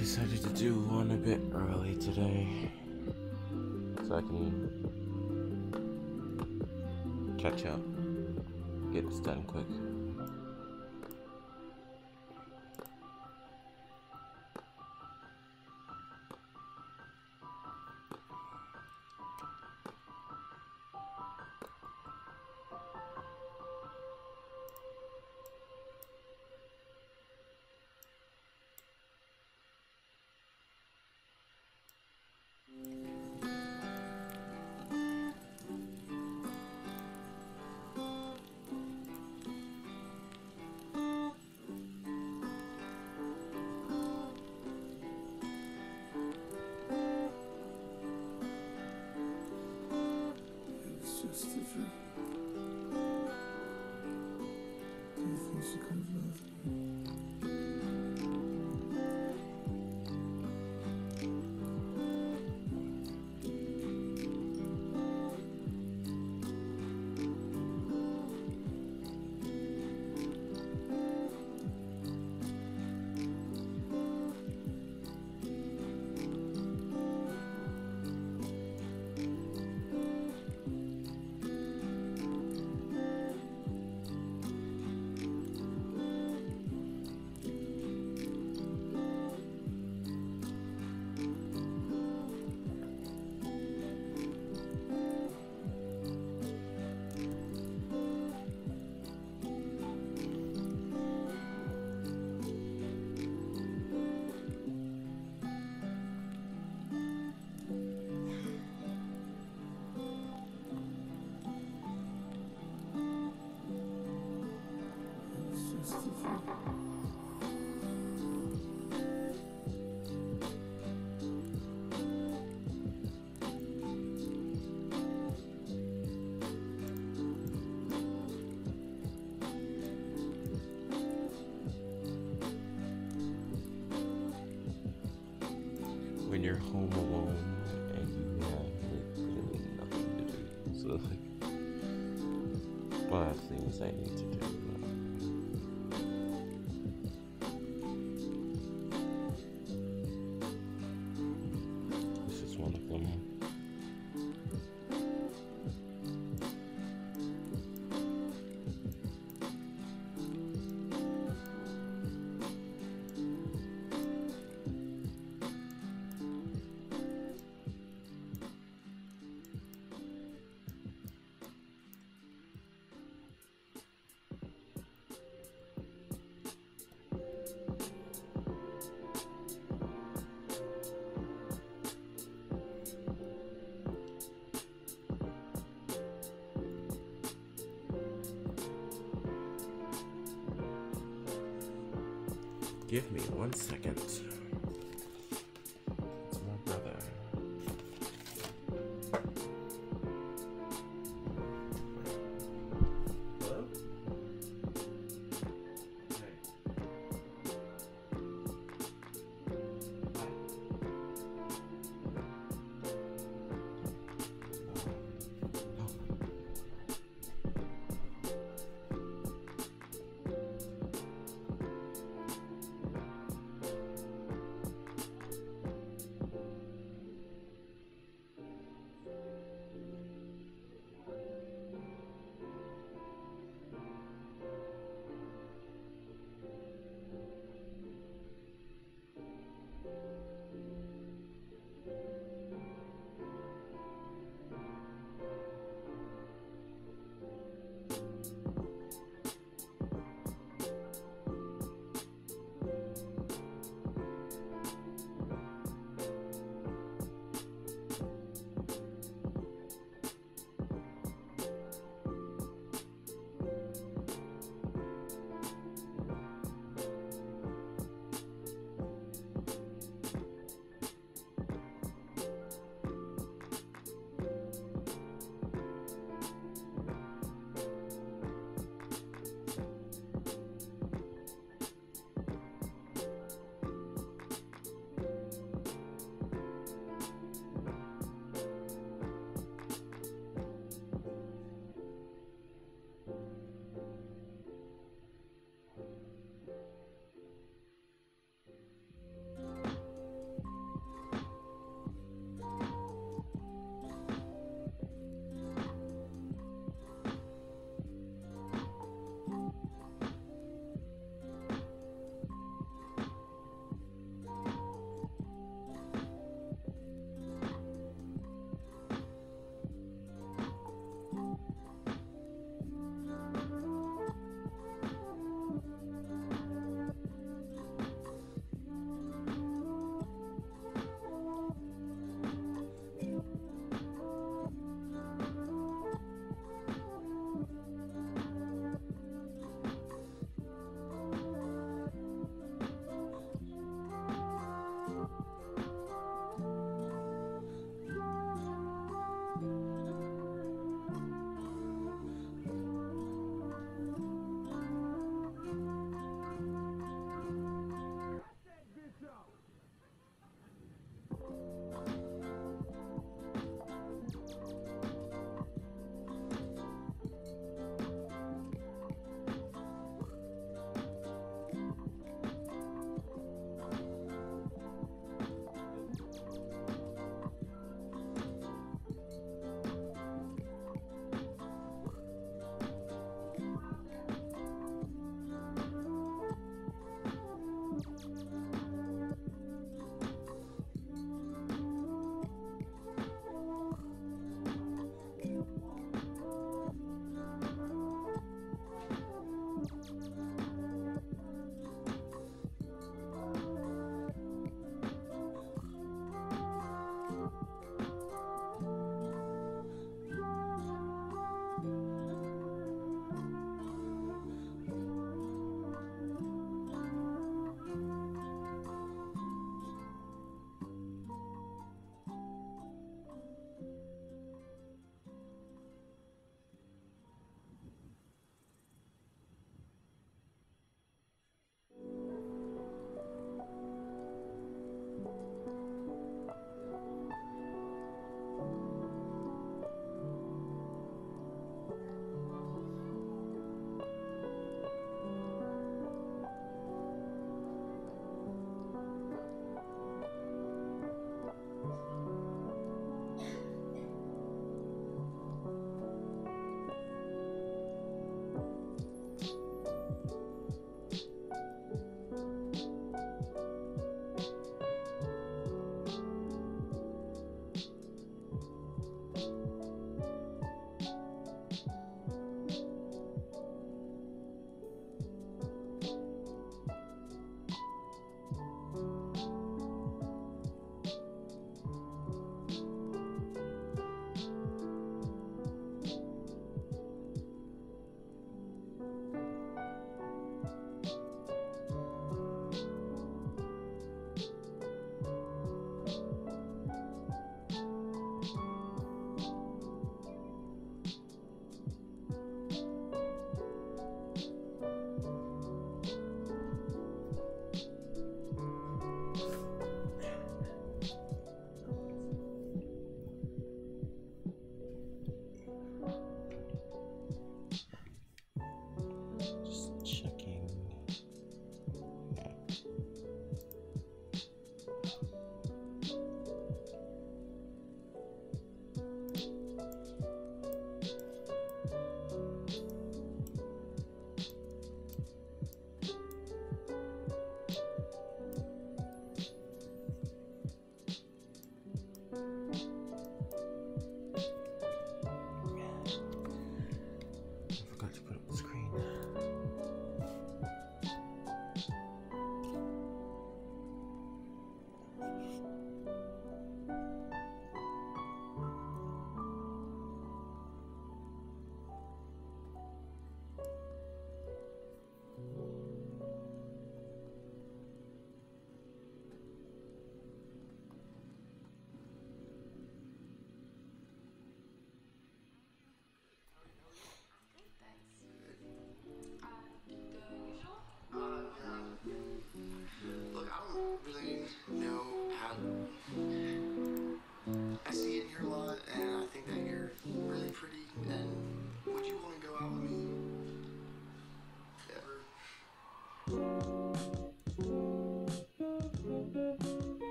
decided to do one a bit early today so I can catch up, get this done quick. When you're home alone and you have literally nothing to do, so like, well, I have things I need to do. This is one of them. Give me 1 second. It's my brother. Hello? Hey. Hi.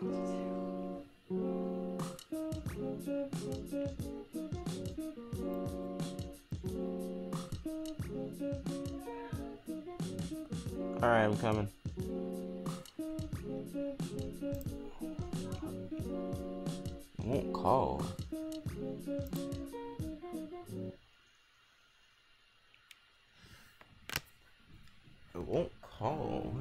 Alright, I'm coming. It won't call. It won't call.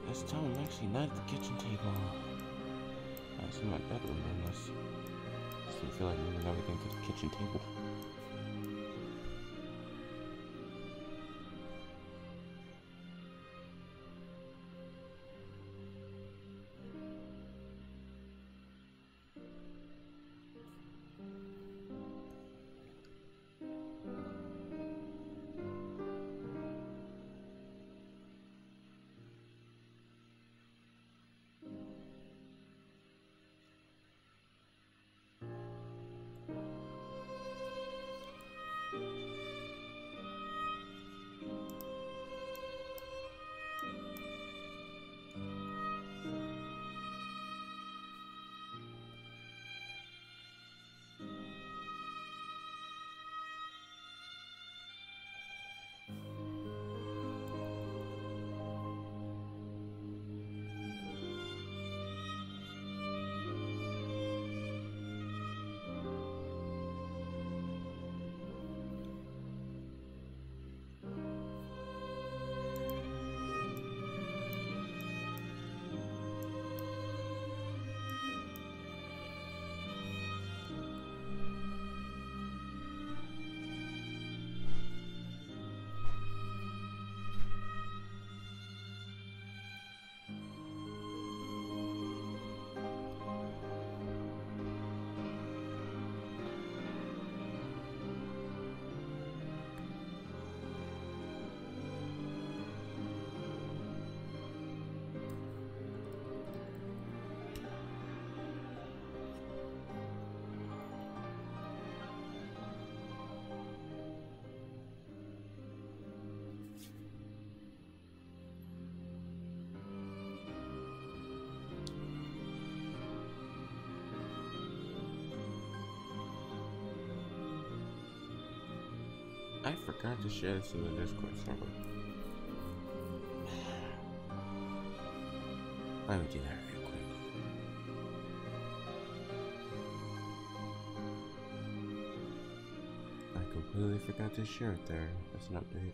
This time I'm actually not at the kitchen table. That's in my bedroom, unless I still feel like moving everything to the kitchen table. I forgot to share this in the Discord server. Let me do that real quick. I completely forgot to share it there. That's an update.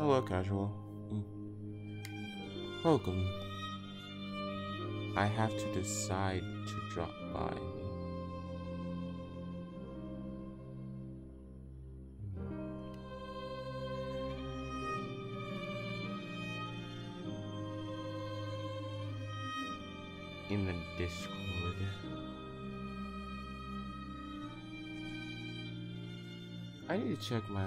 Hello, Casual. Welcome. I have to decide to drop by. In the Discord. I need to check my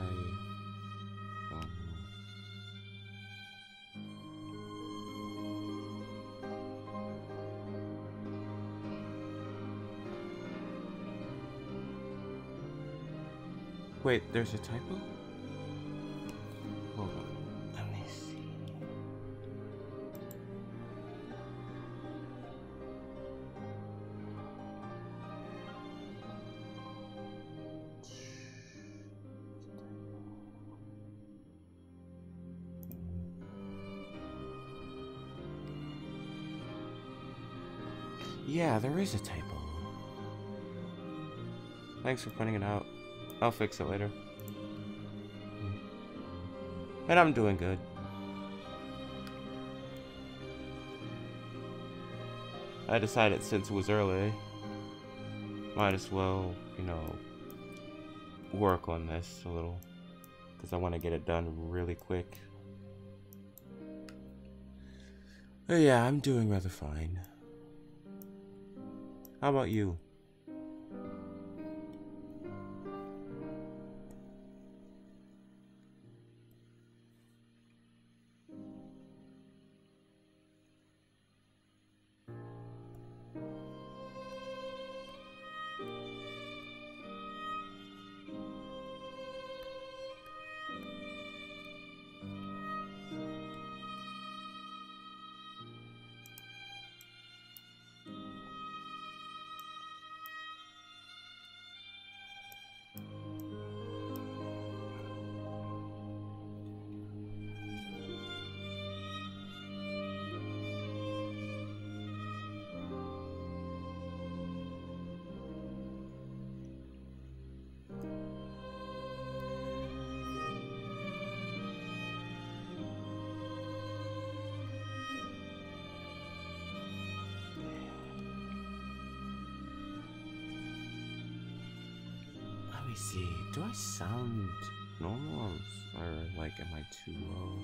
wait, there's a typo? Hold on. Let me see. Yeah, there is a typo. Thanks for pointing it out. I'll fix it later. And I'm doing good. I decided since it was early, might as well, you know, work on this a little. Because I want to get it done really quick. But yeah, I'm doing rather fine. How about you? Let me see. Do I sound normal or like am I too low?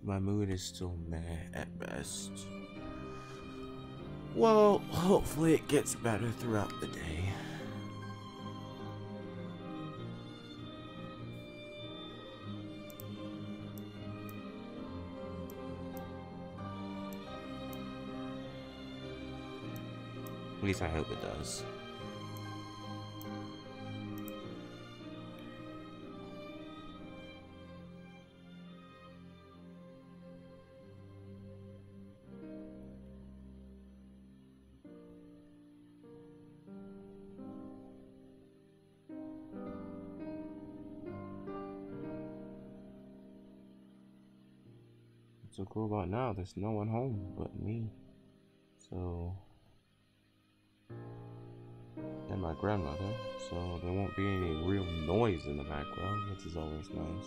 My mood is still meh at best. Well, hopefully it gets better throughout the day. At least I hope it does. What's so cool about now? There's no one home but me. So, and my grandmother. So there won't be any real noise in the background, which is always nice.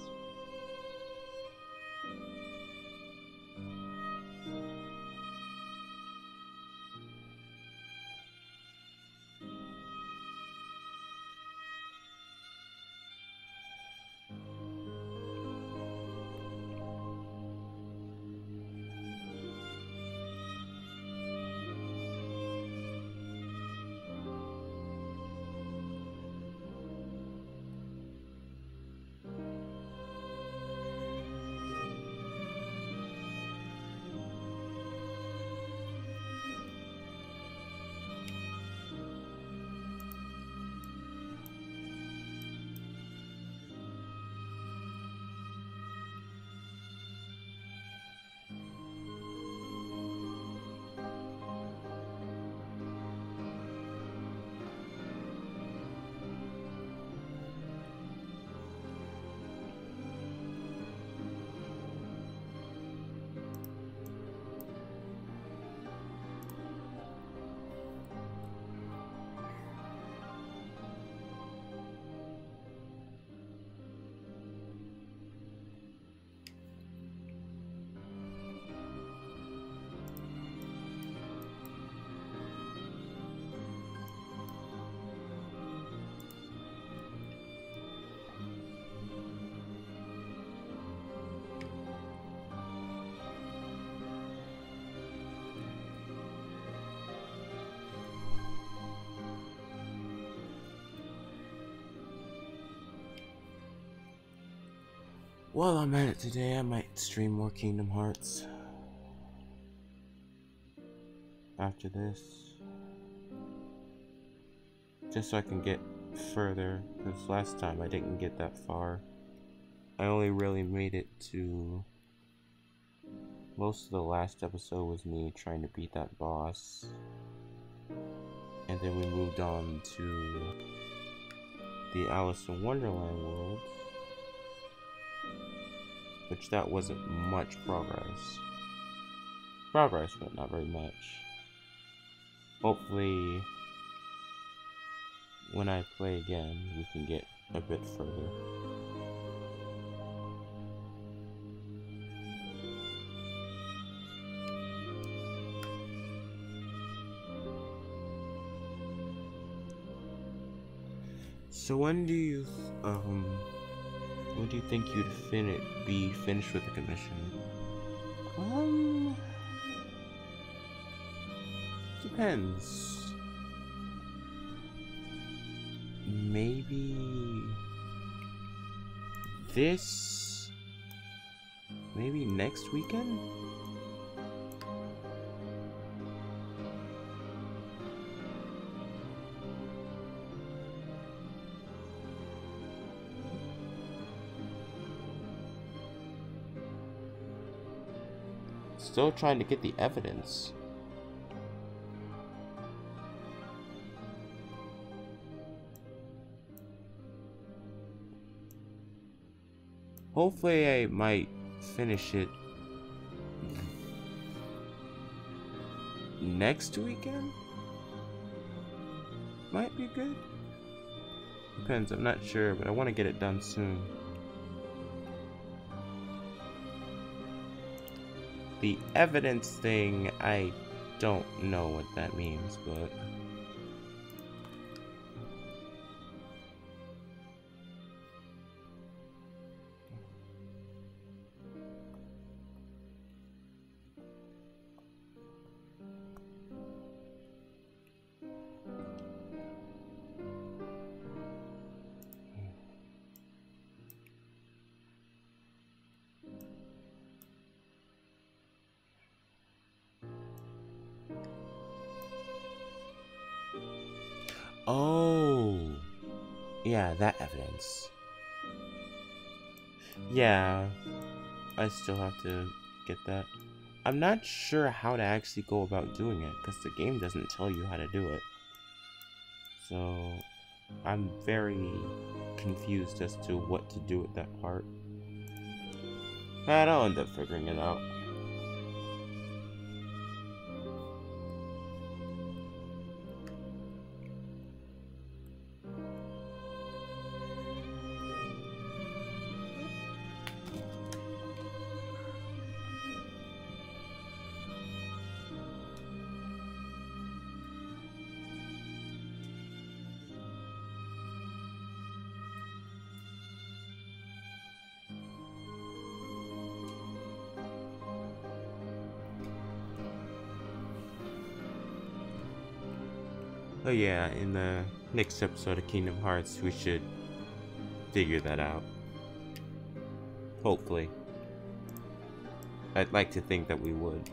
While I'm at it today, I might stream more Kingdom Hearts after this, just so I can get further, because last time I didn't get that far. I only really made it to... most of the last episode was me trying to beat that boss, and then we moved on to the Alice in Wonderland world, which that wasn't much progress. But not very much. Hopefully, when I play again, we can get a bit further. So when do you think you'd be finished with the commission? Depends. Maybe maybe next weekend? Still trying to get the evidence. Hopefully I might finish it next weekend? Might be good. Depends, I'm not sure, but I want to get it done soon. The evidence thing, I don't know what that means, but... oh, yeah, that evidence. Yeah, I still have to get that. I'm not sure how to actually go about doing it, because the game doesn't tell you how to do it. So, I'm very confused as to what to do with that part. But I'll end up figuring it out. Oh yeah, in the next episode of Kingdom Hearts, we should figure that out. Hopefully. I'd like to think that we would.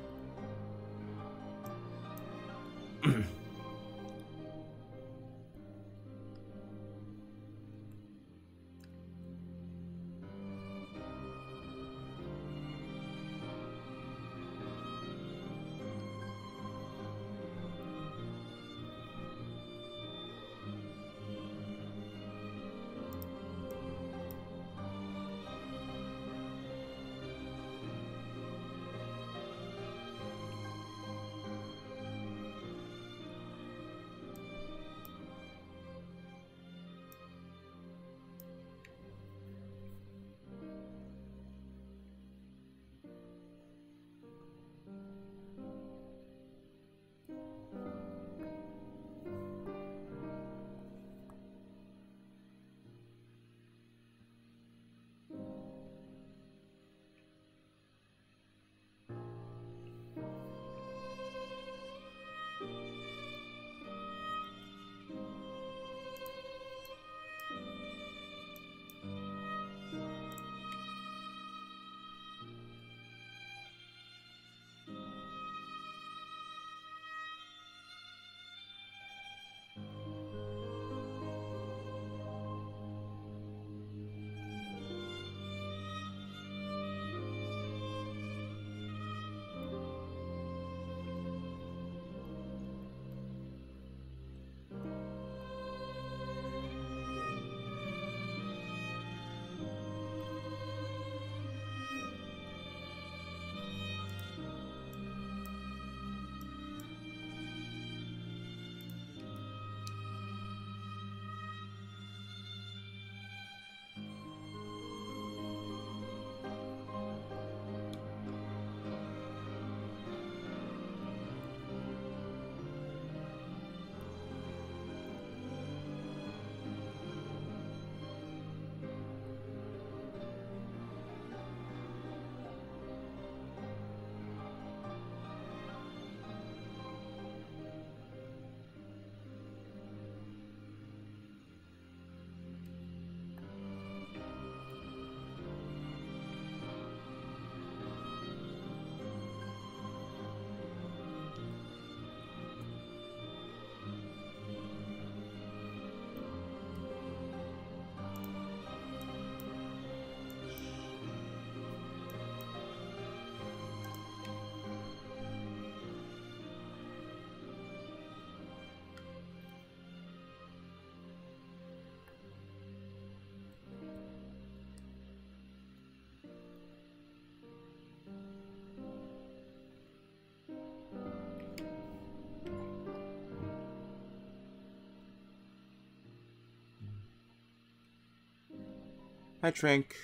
Hi, Trink.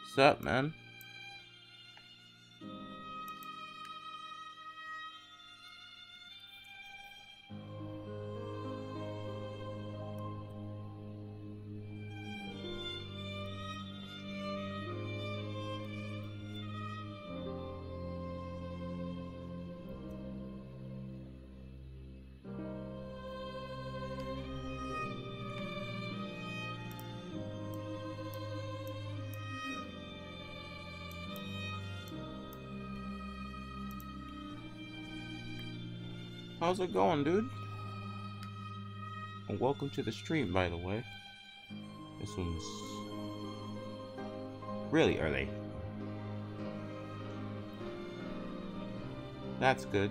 What's up, man? How's it going, dude? And welcome to the stream, by the way. This one's really early. That's good.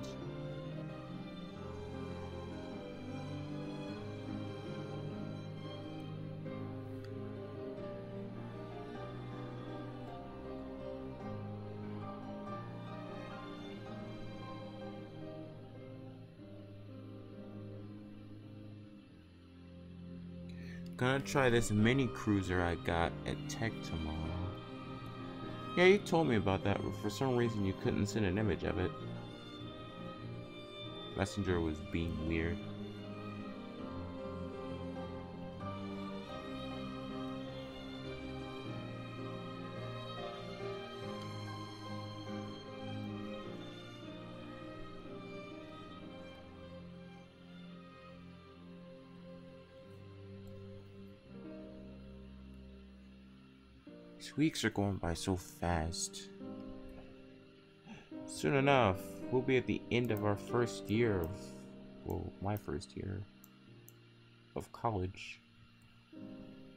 Gonna try this mini cruiser I got at Tech tomorrow. Yeah, you told me about that, but for some reason you couldn't send an image of it. Messenger was being weird. These weeks are going by so fast. Soon enough, we'll be at the end of our first year of, well, my first year of college.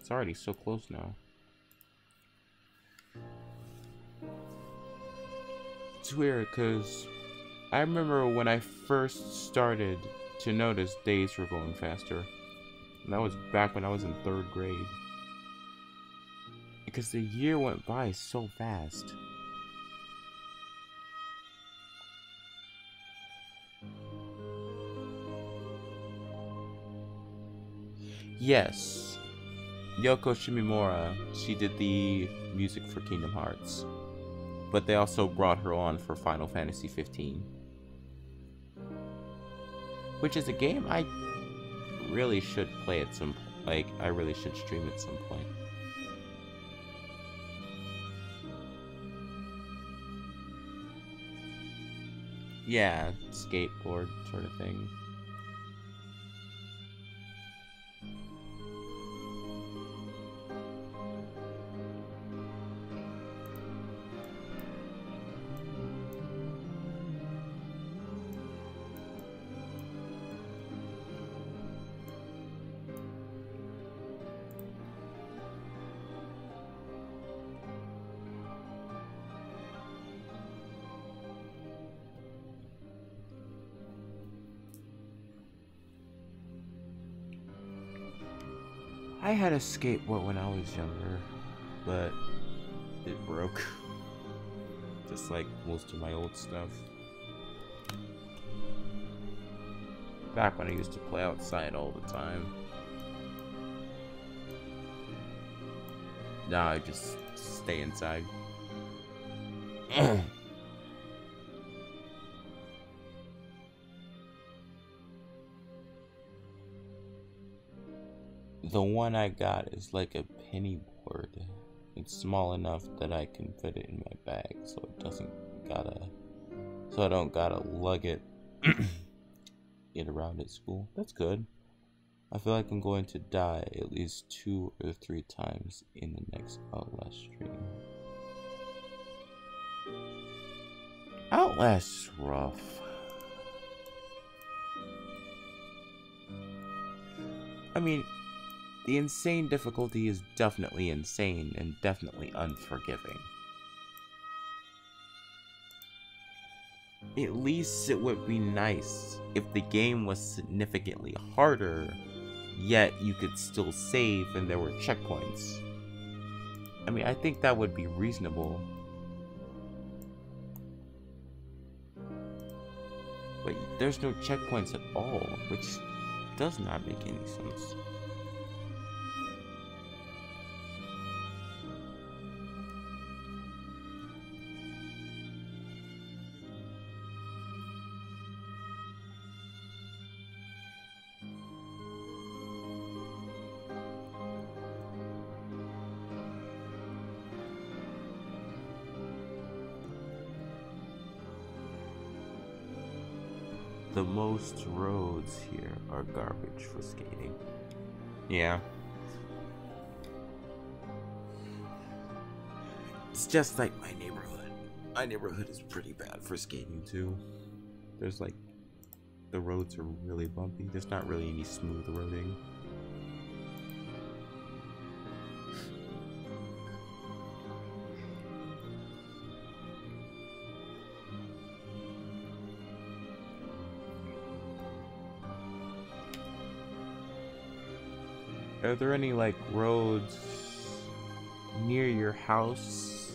It's already so close now. It's weird because I remember when I first started to notice days were going faster. And that was back when I was in 3rd grade. Because the year went by so fast. Yes, Yoko Shimomura, she did the music for Kingdom Hearts. But they also brought her on for Final Fantasy 15. Which is a game I really should play at some point. Like, I really should stream at some point. Yeah, skateboard sort of thing. I had a skateboard when I was younger, but it broke. Just like most of my old stuff. Back when I used to play outside all the time. Now I just stay inside. The one I got is like a penny board. It's small enough that I can fit it in my bag, so it doesn't gotta, so I don't gotta lug it get around at school. That's good. I feel like I'm going to die at least 2 or 3 times in the next Outlast stream. Outlast's rough. I mean, the insane difficulty is definitely insane and definitely unforgiving. At least it would be nice if the game was significantly harder, yet you could still save and there were checkpoints. I mean, I think that would be reasonable. But there's no checkpoints at all, which does not make any sense. The most roads here are garbage for skating. Yeah. It's just like my neighborhood. My neighborhood is pretty bad for skating too. There's like, the roads are really bumpy. There's not really any smooth roading. Are there any like roads near your house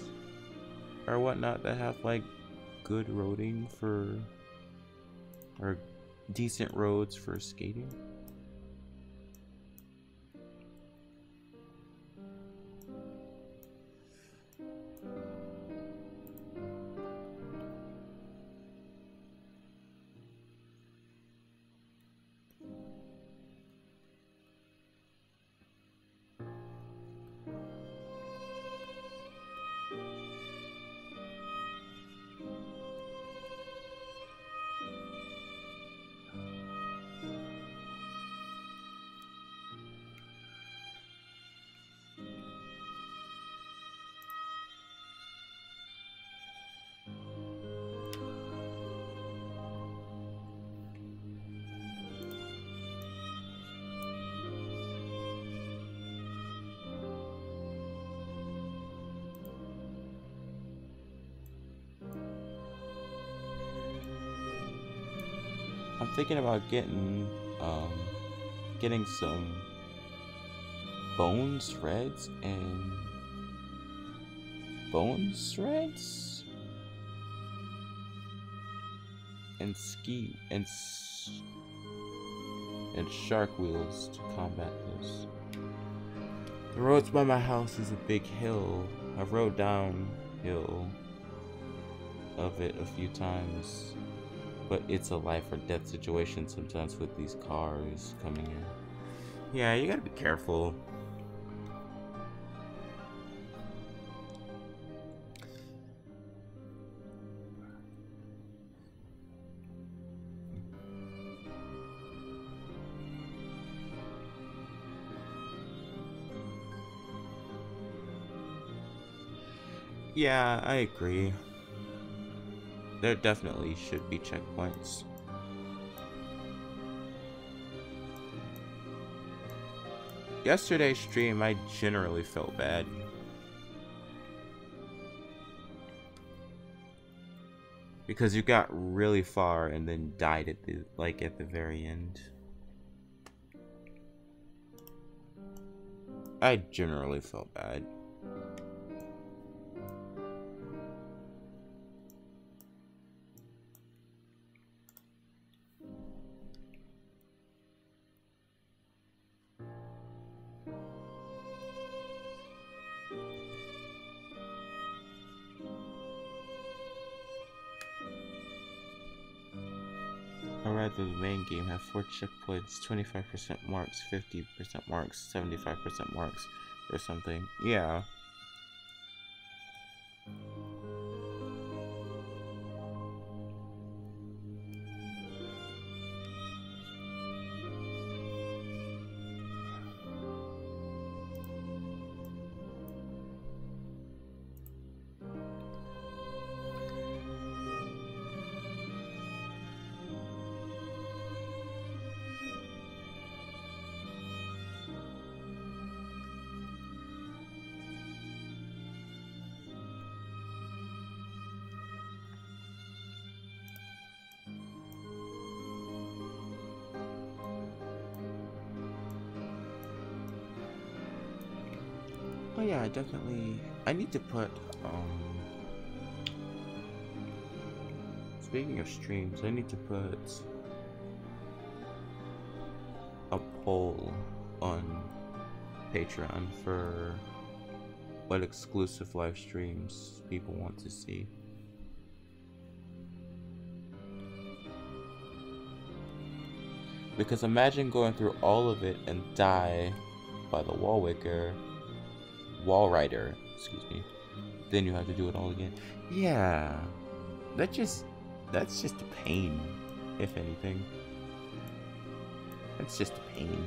or whatnot that have like good roading for, or decent roads for skating? I'm thinking about getting some bone shreds and ski and shark wheels to combat this. The roads by my house is a big hill. I rode downhill of it a few times. But it's a life or death situation sometimes with these cars coming in. Yeah, you gotta be careful. Yeah, I agree. There definitely should be checkpoints. Yesterday's stream, I generally felt bad. Because you got really far and then died at the very end. I generally felt bad. Or rather, the main game have 4 checkpoints, 25% marks, 50% marks, 75% marks, or something. Yeah. Oh yeah, I need to put, speaking of streams, I need to put a poll on Patreon for what exclusive live streams people want to see. Because imagine going through all of it and die by the wall rider, excuse me. Then you have to do it all again. Yeah, that's just a pain, if anything. That's just a pain.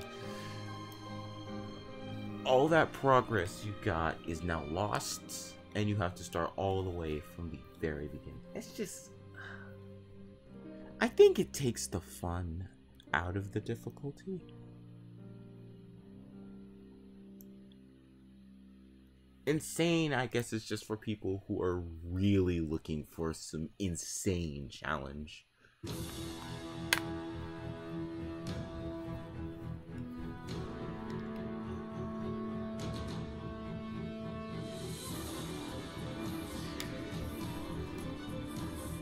All that progress you got is now lost, and you have to start all the way from the very beginning. It's just, I think it takes the fun out of the difficulty. Insane, I guess, is just for people who are really looking for some insane challenge.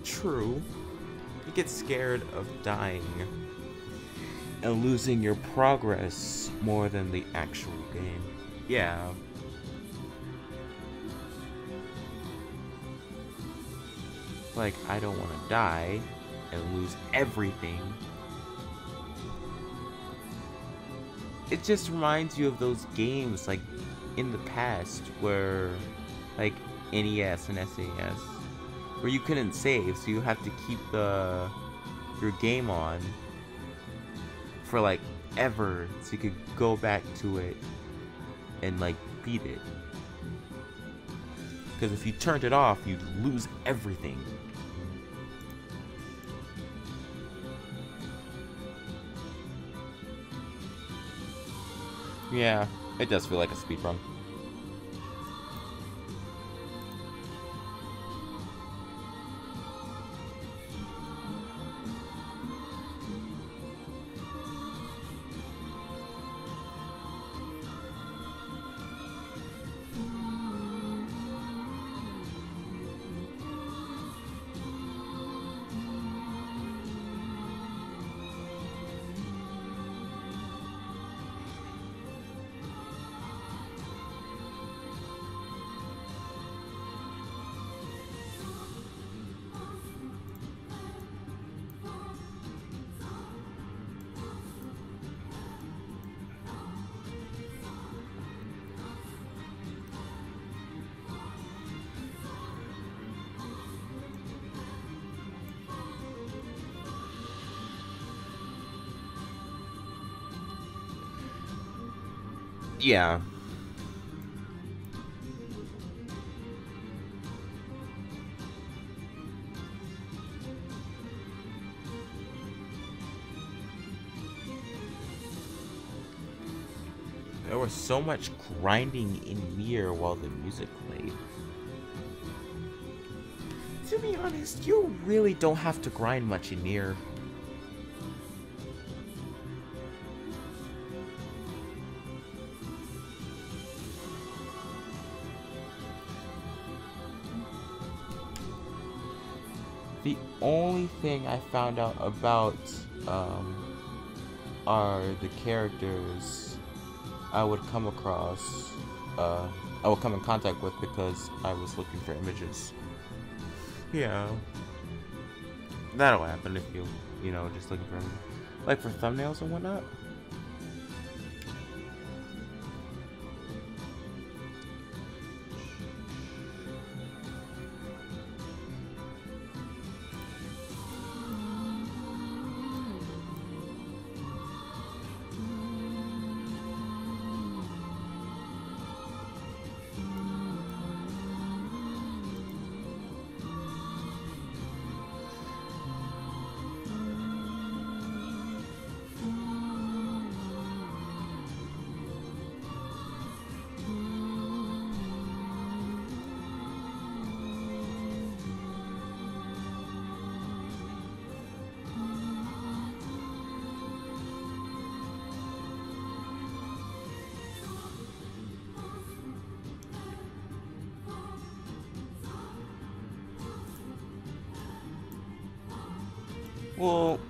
True. You get scared of dying and losing your progress more than the actual game. Yeah. Like, I don't want to die and lose everything. It just reminds you of those games, like, in the past, where, like, NES and SNES, where you couldn't save, so you have to keep your game on for, like, ever, so you could go back to it and, like, beat it. Because if you turned it off, you'd lose everything. Yeah, it does feel like a speedrun. Yeah. There was so much grinding in Nier while the music played. To be honest, you really don't have to grind much in Nier. The only thing I found out about are the characters I would come across, I would come in contact with because I was looking for images. Yeah. That'll happen if you know, just looking for images. Like for thumbnails and whatnot. Well,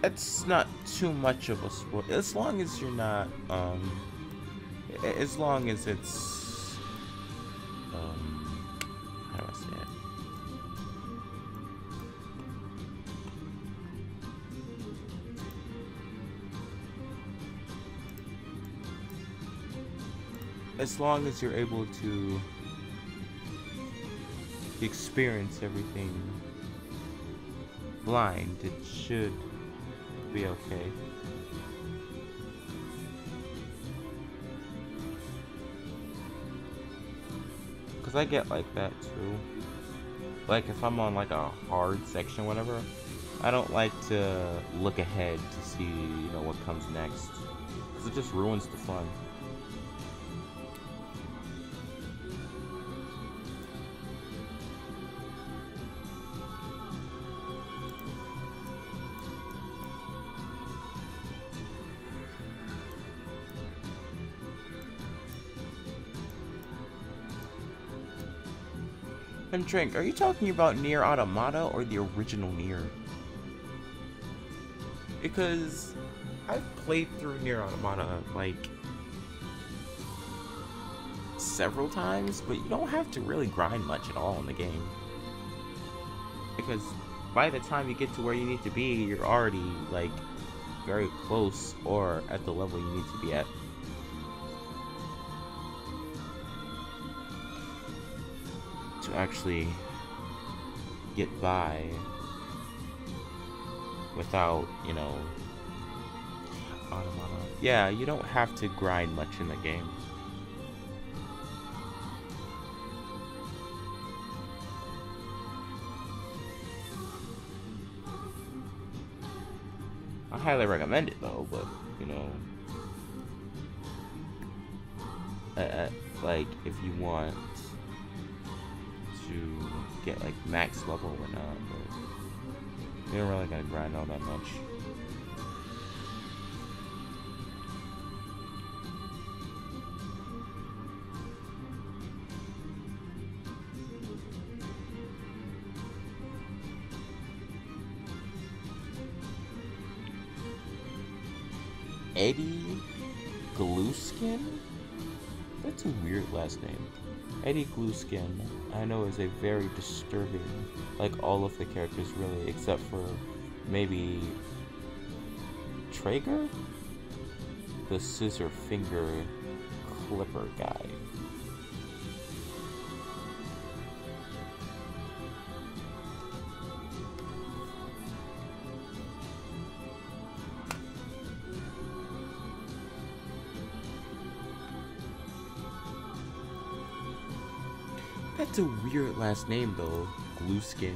it's not too much of a spoil, as long as you're not, as long as it's, how do I say it? As long as you're able to experience everything blind, it should be okay. Cause I get like that too. Like if I'm on like a hard section, whatever, I don't like to look ahead to see, you know, what comes next. Cause it just ruins the fun. And Trink, are you talking about Nier Automata or the original Nier? Because I've played through Nier Automata like several times, but you don't have to really grind much at all in the game. Because by the time you get to where you need to be, you're already like very close or at the level you need to be at. To actually get by without, you know, automata. Yeah, you don't have to grind much in the game. I highly recommend it though, but you know, like if you want to get like max level or not, but you're really gonna grind all that much. Eddie Glueskin? That's a weird last name. Eddie Glueskin, I know, is a very disturbing, like all of the characters really, except for maybe Traeger? The scissor finger clipper guy. That's a weird last name though, Glueskin.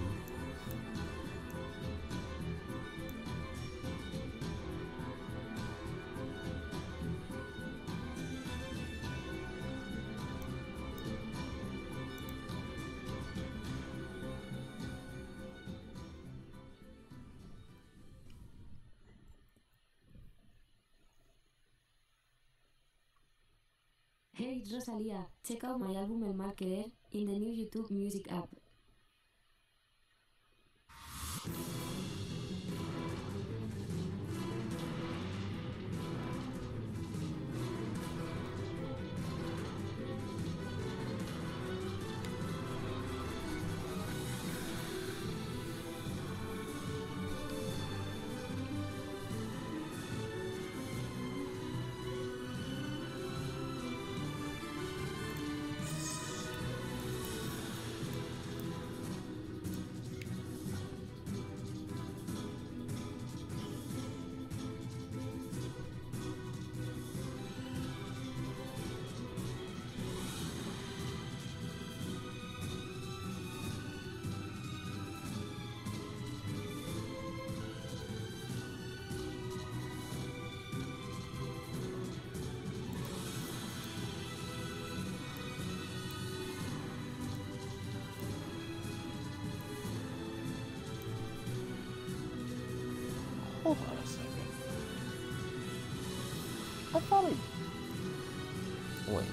Hey, it's Rosalia. Check out my album El Mal Querer in the new YouTube Music app. Hold on a second. I thought I... Wait.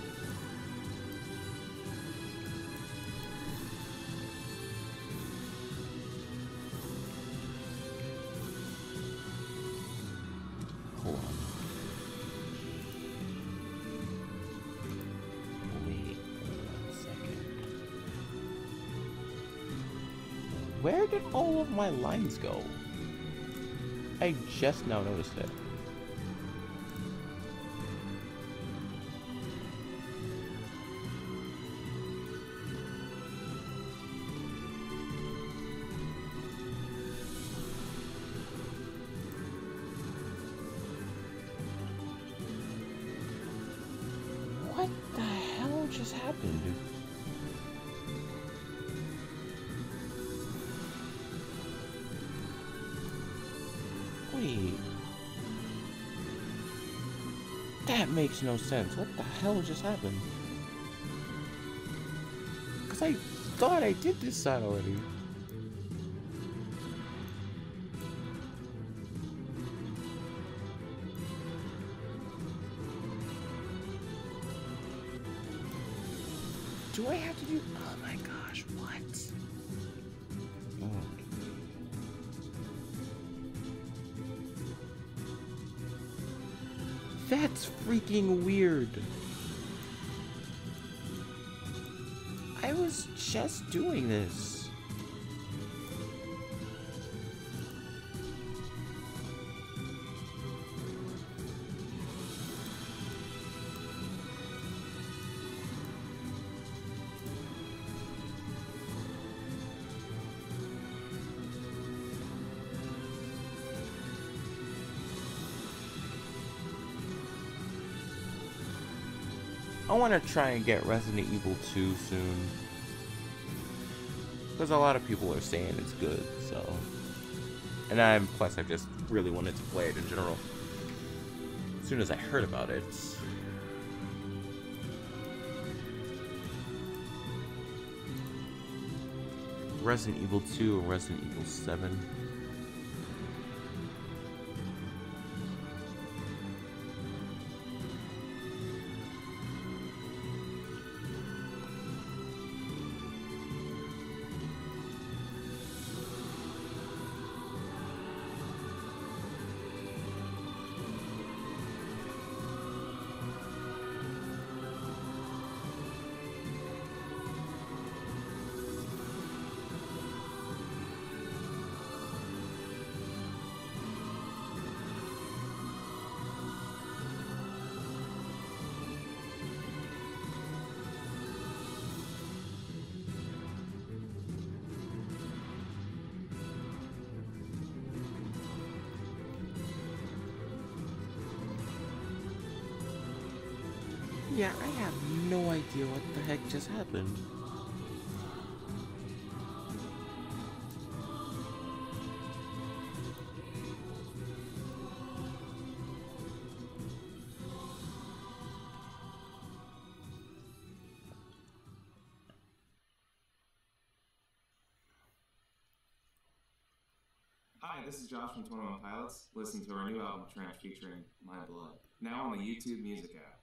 Where did all of my lines go? I just now noticed it. What the hell just happened? Wait. That makes no sense. What the hell just happened? Because I thought I did this side already. Do I have to do... Oh my gosh, what? Oh. That's freaking weird. I was just doing this. I want to try and get Resident Evil 2 soon. Because a lot of people are saying it's good, so... And plus I just really wanted to play it in general. As soon as I heard about it. Resident Evil 2 or Resident Evil 7. Yeah, I have no idea what the heck just happened. Hi, this is Josh from 21 Pilots. Listen to our new album, Trink, featuring My Blood. Now on the YouTube Music app.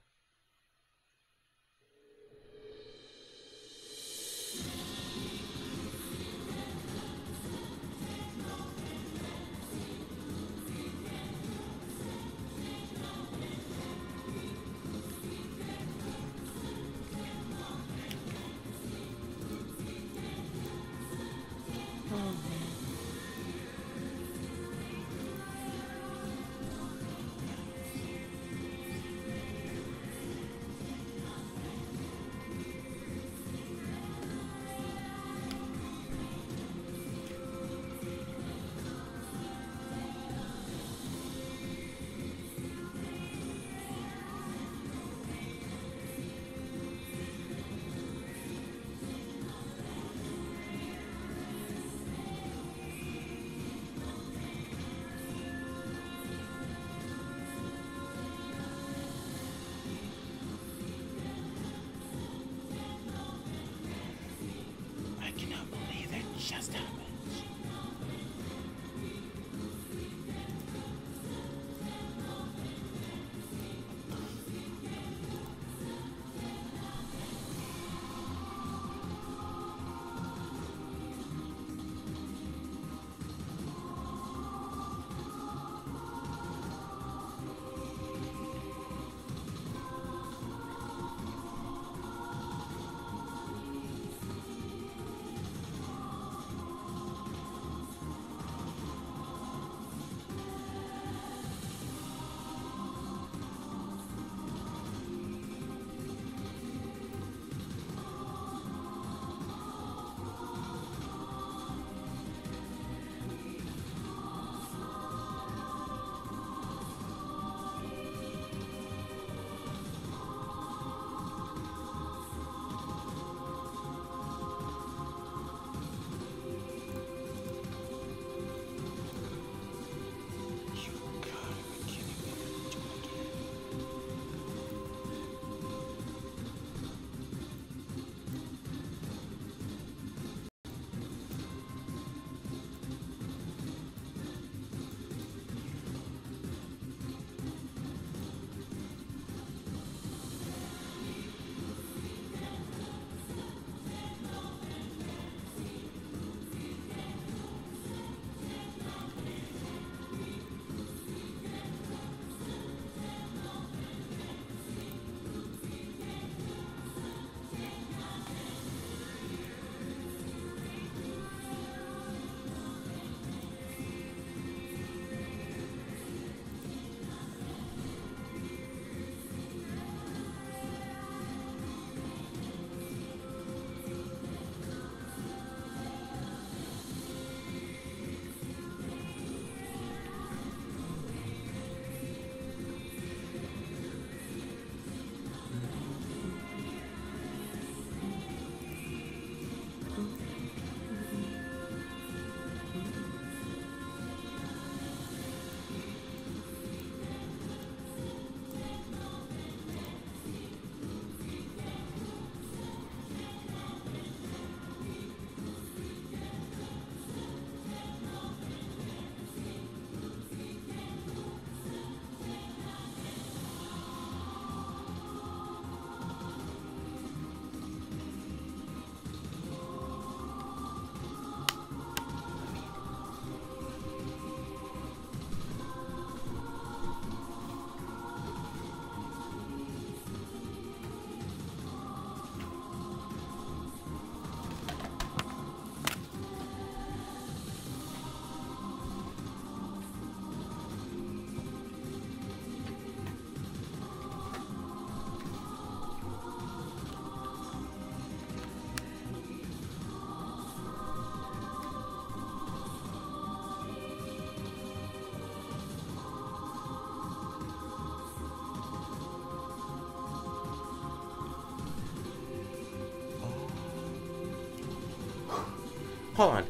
Hold on.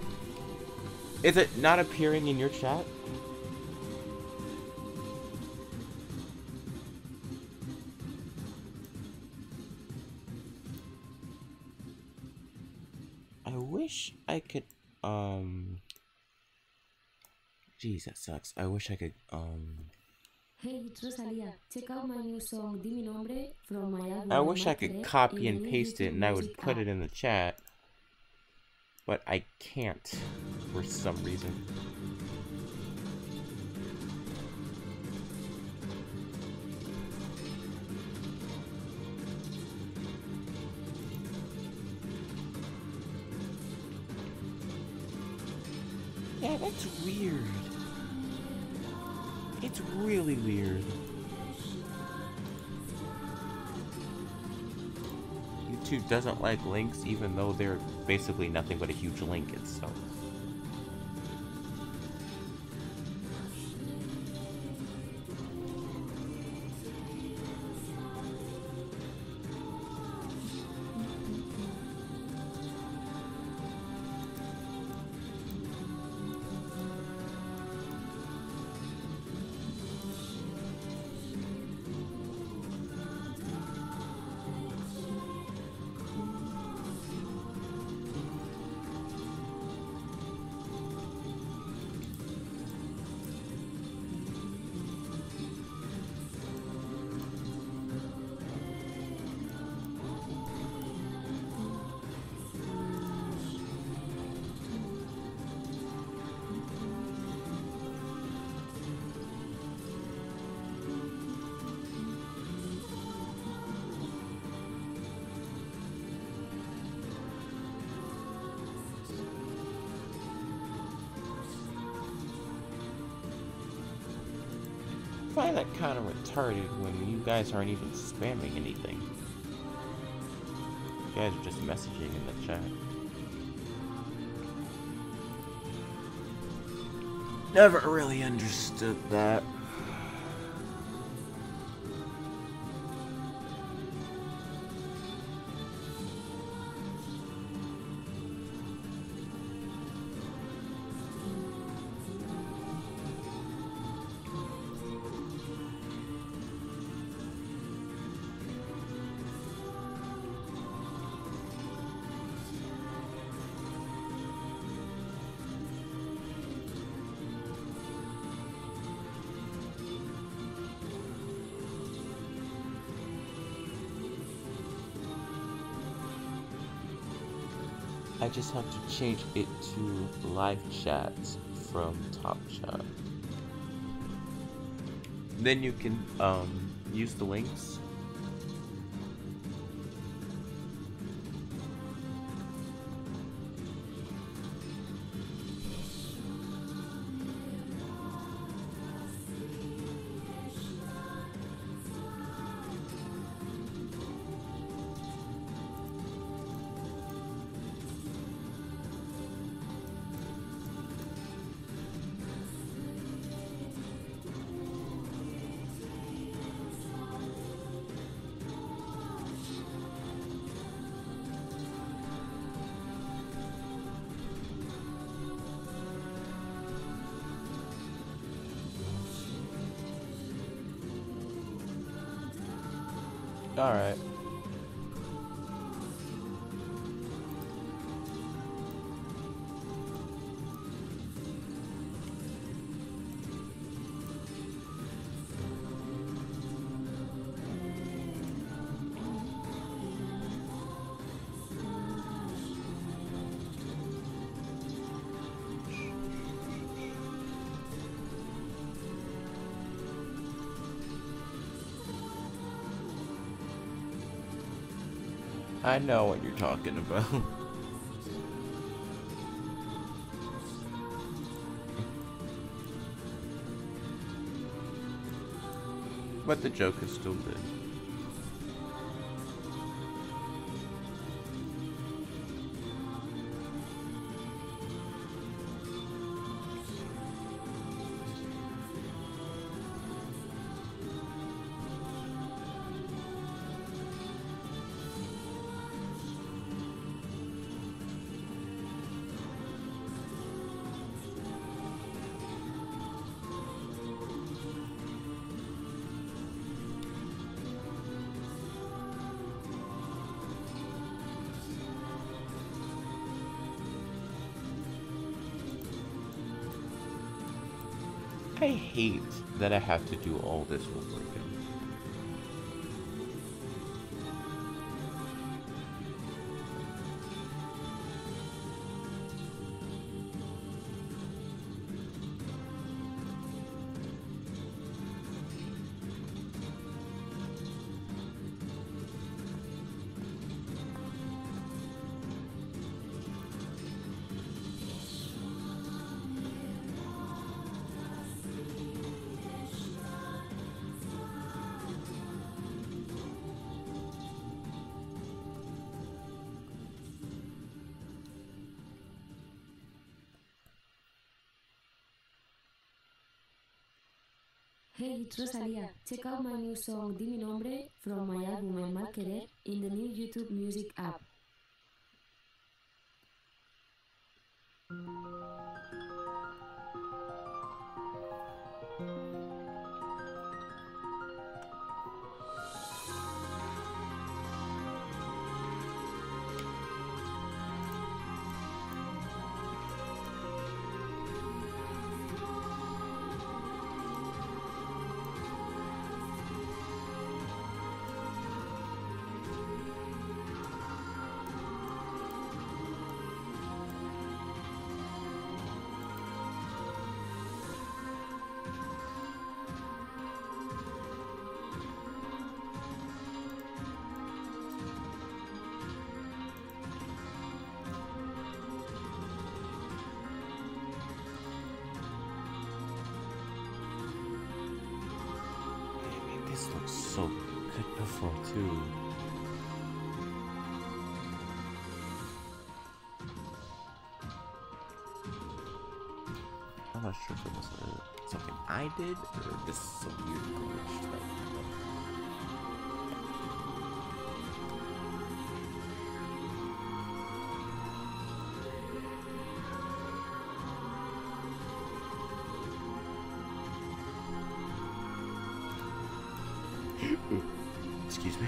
Is it not appearing in your chat? I wish I could, Jeez, that sucks. I wish I could, Hey, it's Rosalia. Check out my new song, Di Mi Nombre, from my album I El wish I Mal could Querer copy in the and new paste it YouTube and I would Music put app. it in the chat. But I can't for some reason. Yeah, that's weird. It's really weird. YouTube doesn't like links even though they're basically nothing but a huge link itself. I find that kind of retarded when you guys aren't even spamming anything. You guys are just messaging in the chat. Never really understood that. I just have to change it to live chats from top chat. Then you can use the links. Alright. I know what you're talking about. But the joke is still good. I hate that I have to do all this over again. Hey, it's Rosalia. Check out my new song Di Mi Nombre from my album El Mal Querer in the new YouTube Music app. This looks so good before too. I'm not sure if it was something I did or just some weird glitch that excuse me.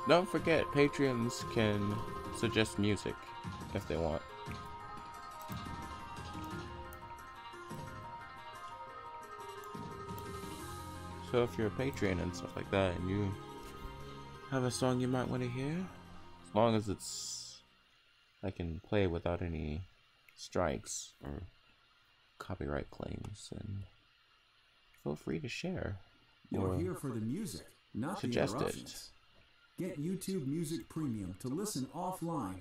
Don't forget, Patreons can suggest music if they want. So if you're a Patreon and stuff like that, and you have a song you might want to hear, as long as it's I can play without any strikes or copyright claims, then feel free to share. You're here for the music, not the interruptions. Get YouTube Music Premium to listen offline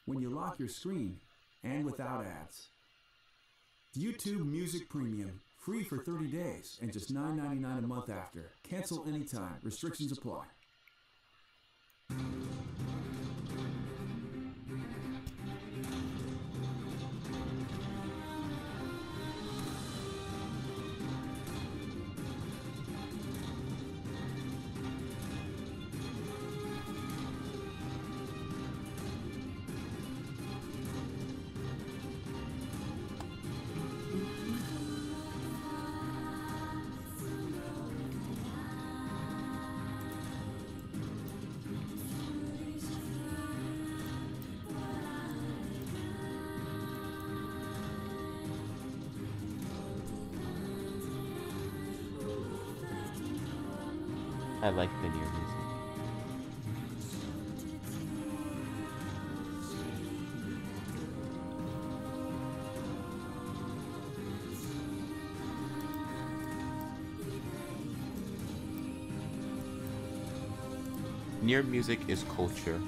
when you lock your screen and without ads. YouTube Music Premium Free for 30 days and just $9.99 a month after. Cancel anytime. Restrictions apply. I like the near music. Near music is culture.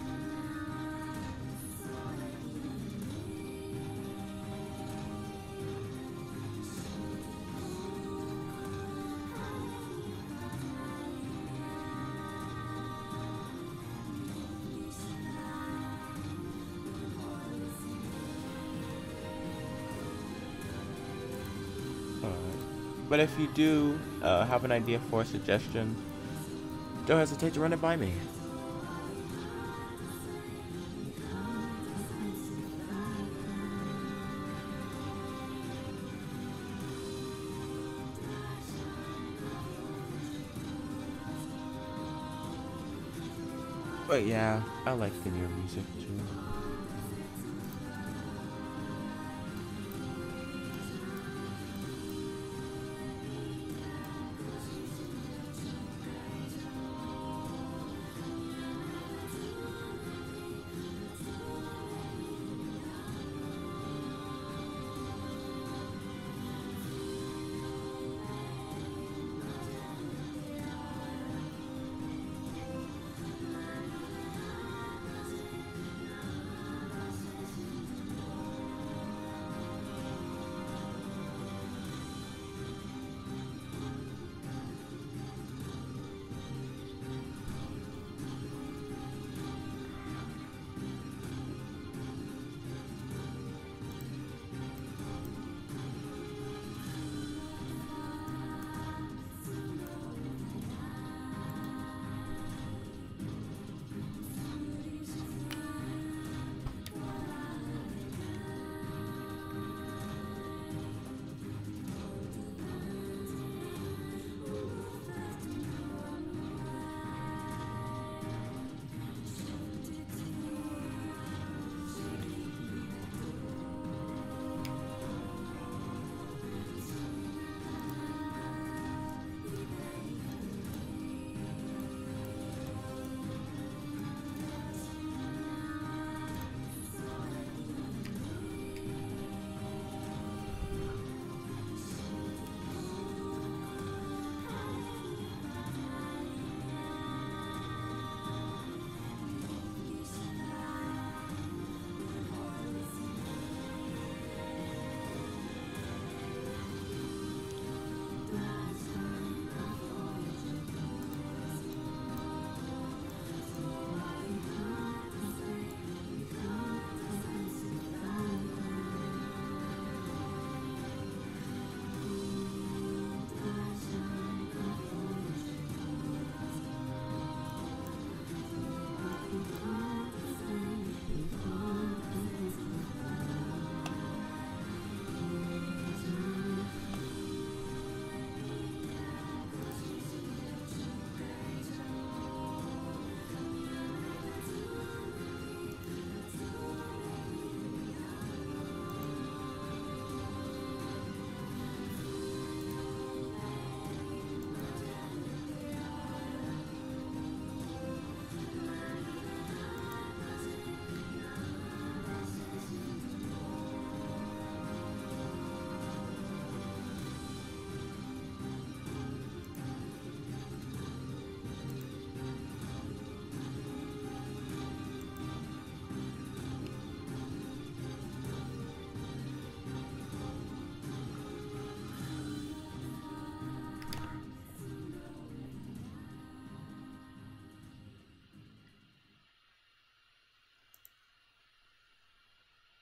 But if you do have an idea for a suggestion, don't hesitate to run it by me. But yeah, I like the near music too.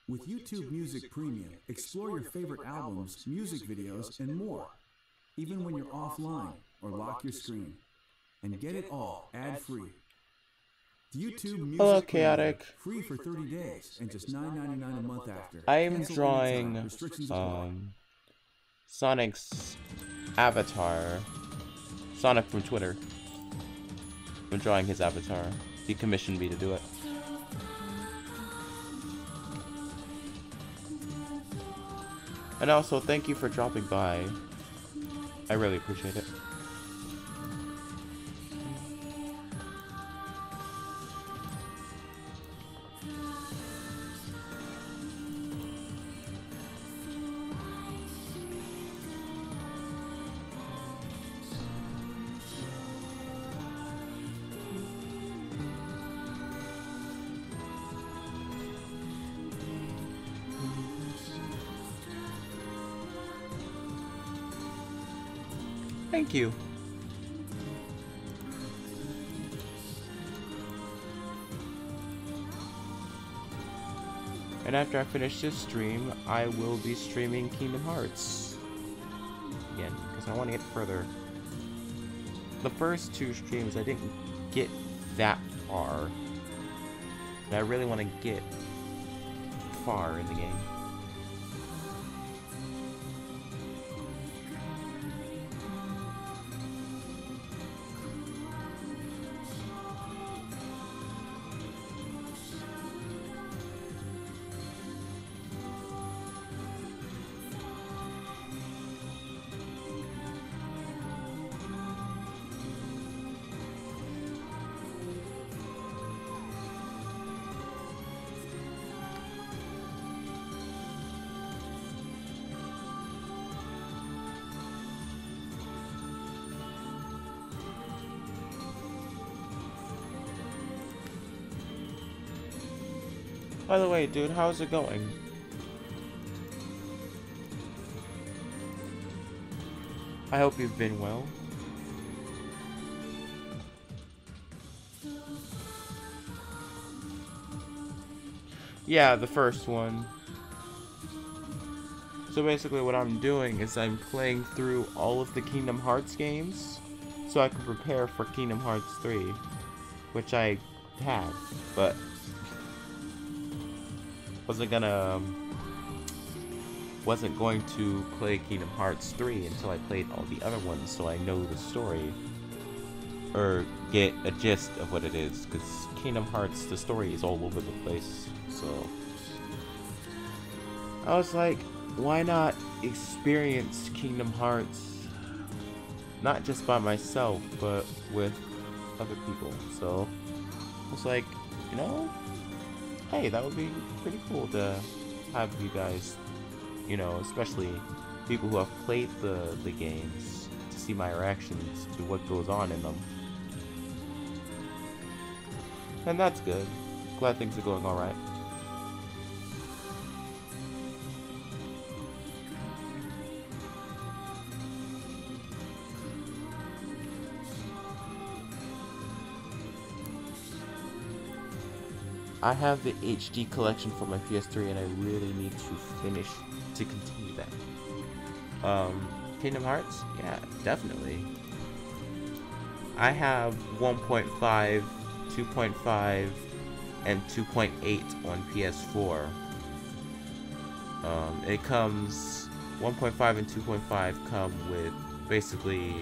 With YouTube Music Premium, explore your favorite albums, music videos, and more, even when you're offline or lock your screen. And get it all ad-free. YouTube Music Hello, Premium, Chaotic. free for 30 days and just $9.99 a month after. I am Cancel drawing anytime. Restrictions apply. Sonic's avatar. Sonic from Twitter. I'm drawing his avatar. He commissioned me to do it. And also, thank you for dropping by. I really appreciate it. Thank you. And after I finish this stream, I will be streaming Kingdom Hearts again, because I want to get further. The first two streams, I didn't get that far. And I really want to get far in the game. By the way, dude, how's it going? I hope you've been well. Yeah, the first one. So basically what I'm doing is I'm playing through all of the Kingdom Hearts games so I can prepare for Kingdom Hearts 3, which I have, but wasn't going to play Kingdom Hearts 3 until I played all the other ones, so I know the story or get a gist of what it is, because Kingdom Hearts, the story is all over the place. So I was like, why not experience Kingdom Hearts not just by myself but with other people? So I was like, you know, hey, that would be pretty cool to have you guys, you know, especially people who have played the games, to see my reactions to what goes on in them. And that's good. Glad things are going alright. I have the HD collection for my PS3 and I really need to finish to continue that. Kingdom Hearts? Yeah, definitely. I have 1.5, 2.5, and 2.8 on PS4. It comes, 1.5 and 2.5 come with basically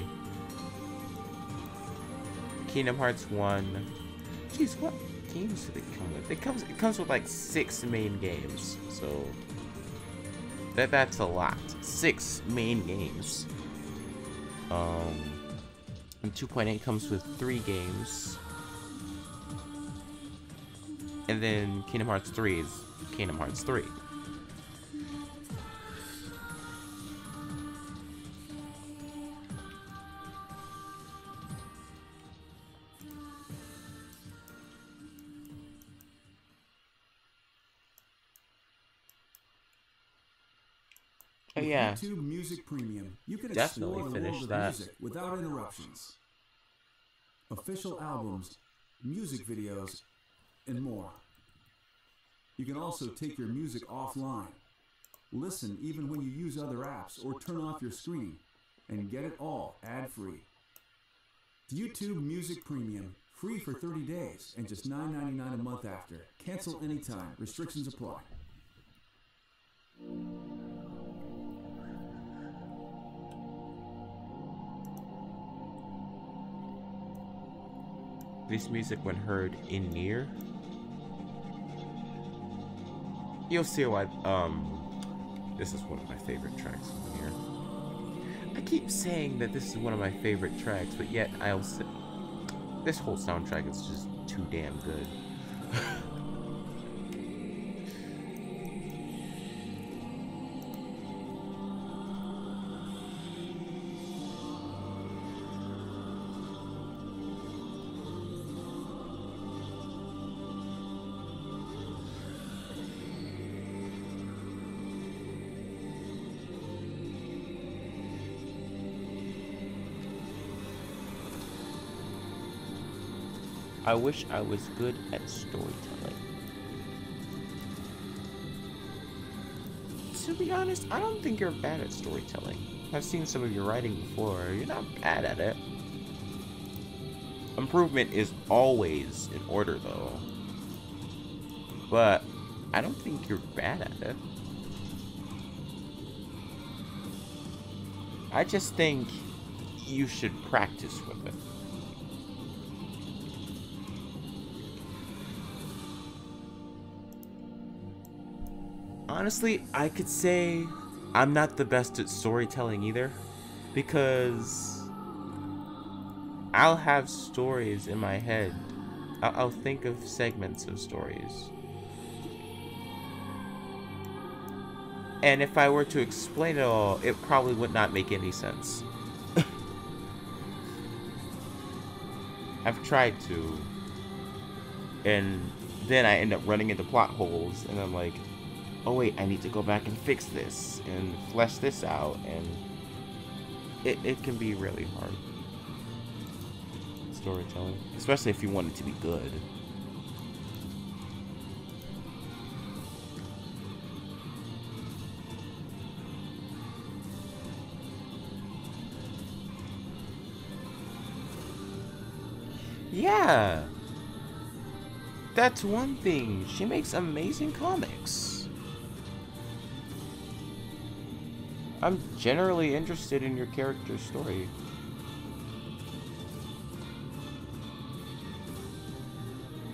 Kingdom Hearts 1. Jeez, what games do they come with? It comes with like 6 main games, so that's a lot. 6 main games. And 2.8 comes with 3 games. And then Kingdom Hearts 3 is Kingdom Hearts 3. Oh yeah, YouTube Music Premium, you can definitely explore the finish world of that. music without interruptions. Official albums, music videos, and more. You can also take your music offline. Listen even when you use other apps or turn off your screen, and get it all ad-free. YouTube Music Premium, free for 30 days and just $9.99 a month after. Cancel anytime. Restrictions apply. This music, when heard in ear, you'll see why. This is one of my favorite tracks in here. I keep saying that this is one of my favorite tracks, but yet I'll say this whole soundtrack is just too damn good. I wish I was good at storytelling. To be honest, I don't think you're bad at storytelling. I've seen some of your writing before. You're not bad at it. Improvement is always in order, though. But I don't think you're bad at it. I just think you should practice with it. Honestly, I could say I'm not the best at storytelling either, because I'll have stories in my head. I'll think of segments of stories. And if I were to explain it all, it probably would not make any sense. I've tried to. And then I end up running into plot holes, and I'm like, oh wait, I need to go back and fix this and flesh this out, and it can be really hard. Storytelling, especially if you want it to be good. Yeah, that's one thing. She makes amazing comics. I'm generally interested in your character's story.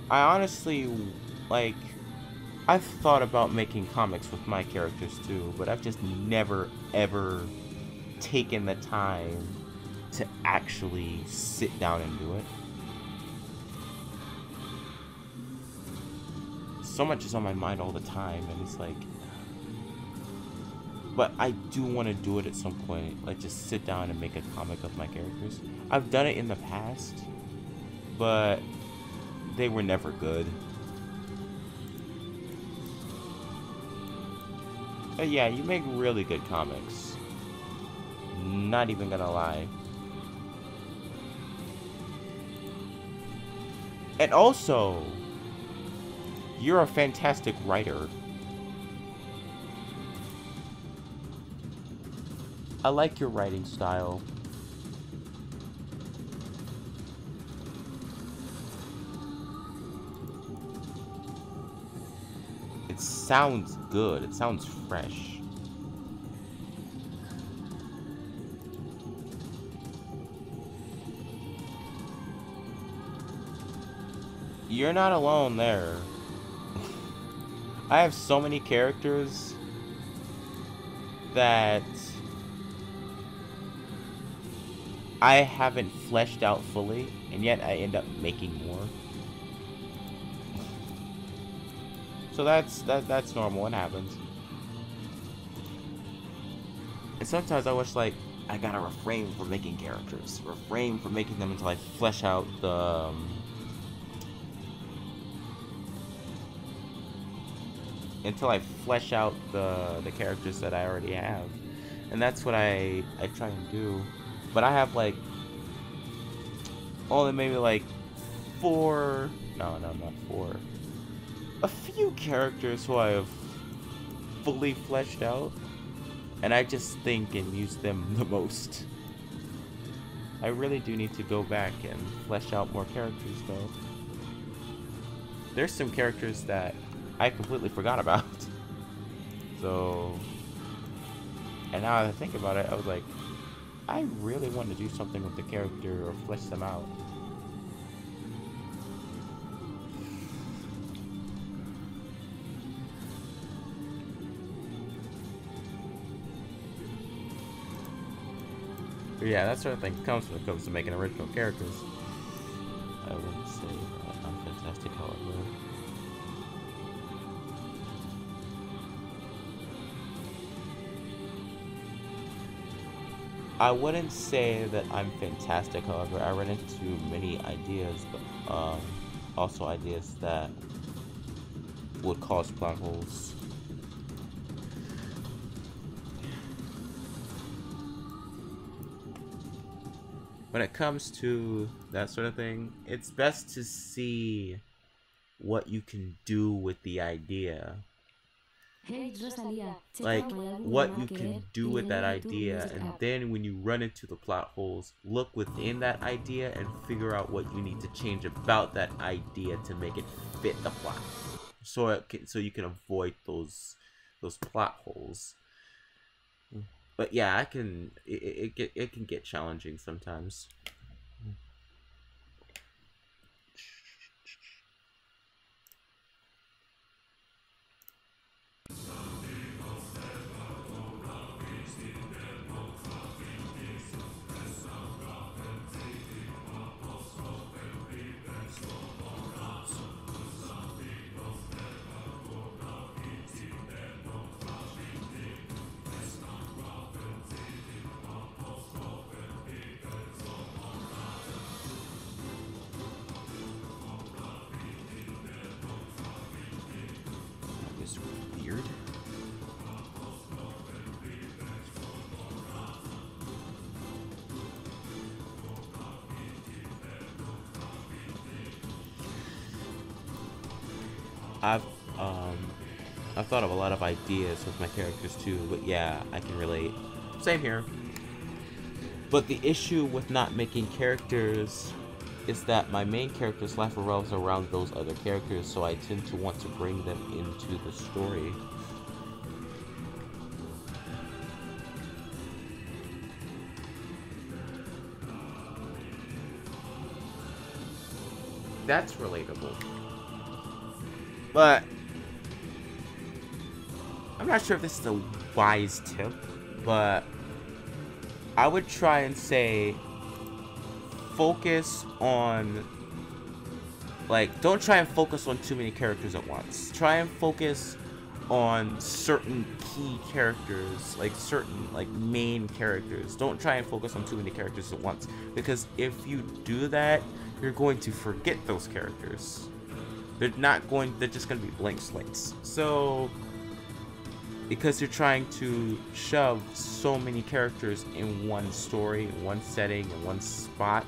I honestly, like, I've thought about making comics with my characters too, but I've just never, ever taken the time to actually sit down and do it. So much is on my mind all the time, and it's like, but I do want to do it at some point, like just sit down and make a comic of my characters. I've done it in the past, but they were never good. But yeah, you make really good comics. Not even gonna lie. And also, you're a fantastic writer. I like your writing style. It sounds good. It sounds fresh. You're not alone there. I have so many characters that I haven't fleshed out fully, and yet I end up making more. So that's normal. It happens. And sometimes I wish, like, I gotta refrain from making characters, refrain from making them until I flesh out the the characters that I already have. And that's what I try and do. But I have like only maybe like 4, no, not 4. a few characters who I have fully fleshed out, and I just think and use them the most. I really do need to go back and flesh out more characters, though. There's some characters that I completely forgot about. So, and now that I think about it, I was like, I really want to do something with the character or flesh them out. But yeah, that sort of thing comes when it comes to making original characters. I wouldn't say that I'm fantastic, however. I wouldn't say that I'm fantastic, however. I ran into many ideas, but also ideas that would cause plot holes. When it comes to that sort of thing, it's best to see what you can do with the idea. Hey, it's Rosalia. Check Like, out my album what Mal you Querer can do in with the that new YouTube idea, Music and app. then when you run into the plot holes, look within that idea and figure out what you need to change about that idea to make it fit the plot, so you can avoid those plot holes. But yeah, it can get challenging sometimes. Weird. I've thought of a lot of ideas with my characters too, but yeah, I can relate. Same here. But the issue with not making characters is that my main character's life revolves around those other characters, so I tend to want to bring them into the story. That's relatable. But I'm not sure if this is a wise tip, but I would try and say focus on, like, don't try and focus on too many characters at once. Try and focus on certain key characters, like certain main characters. Don't try and focus on too many characters at once, because if you do that, you're going to forget those characters. They're just going to be blank slates. So, because you're trying to shove so many characters in one story, in one setting, in one spot,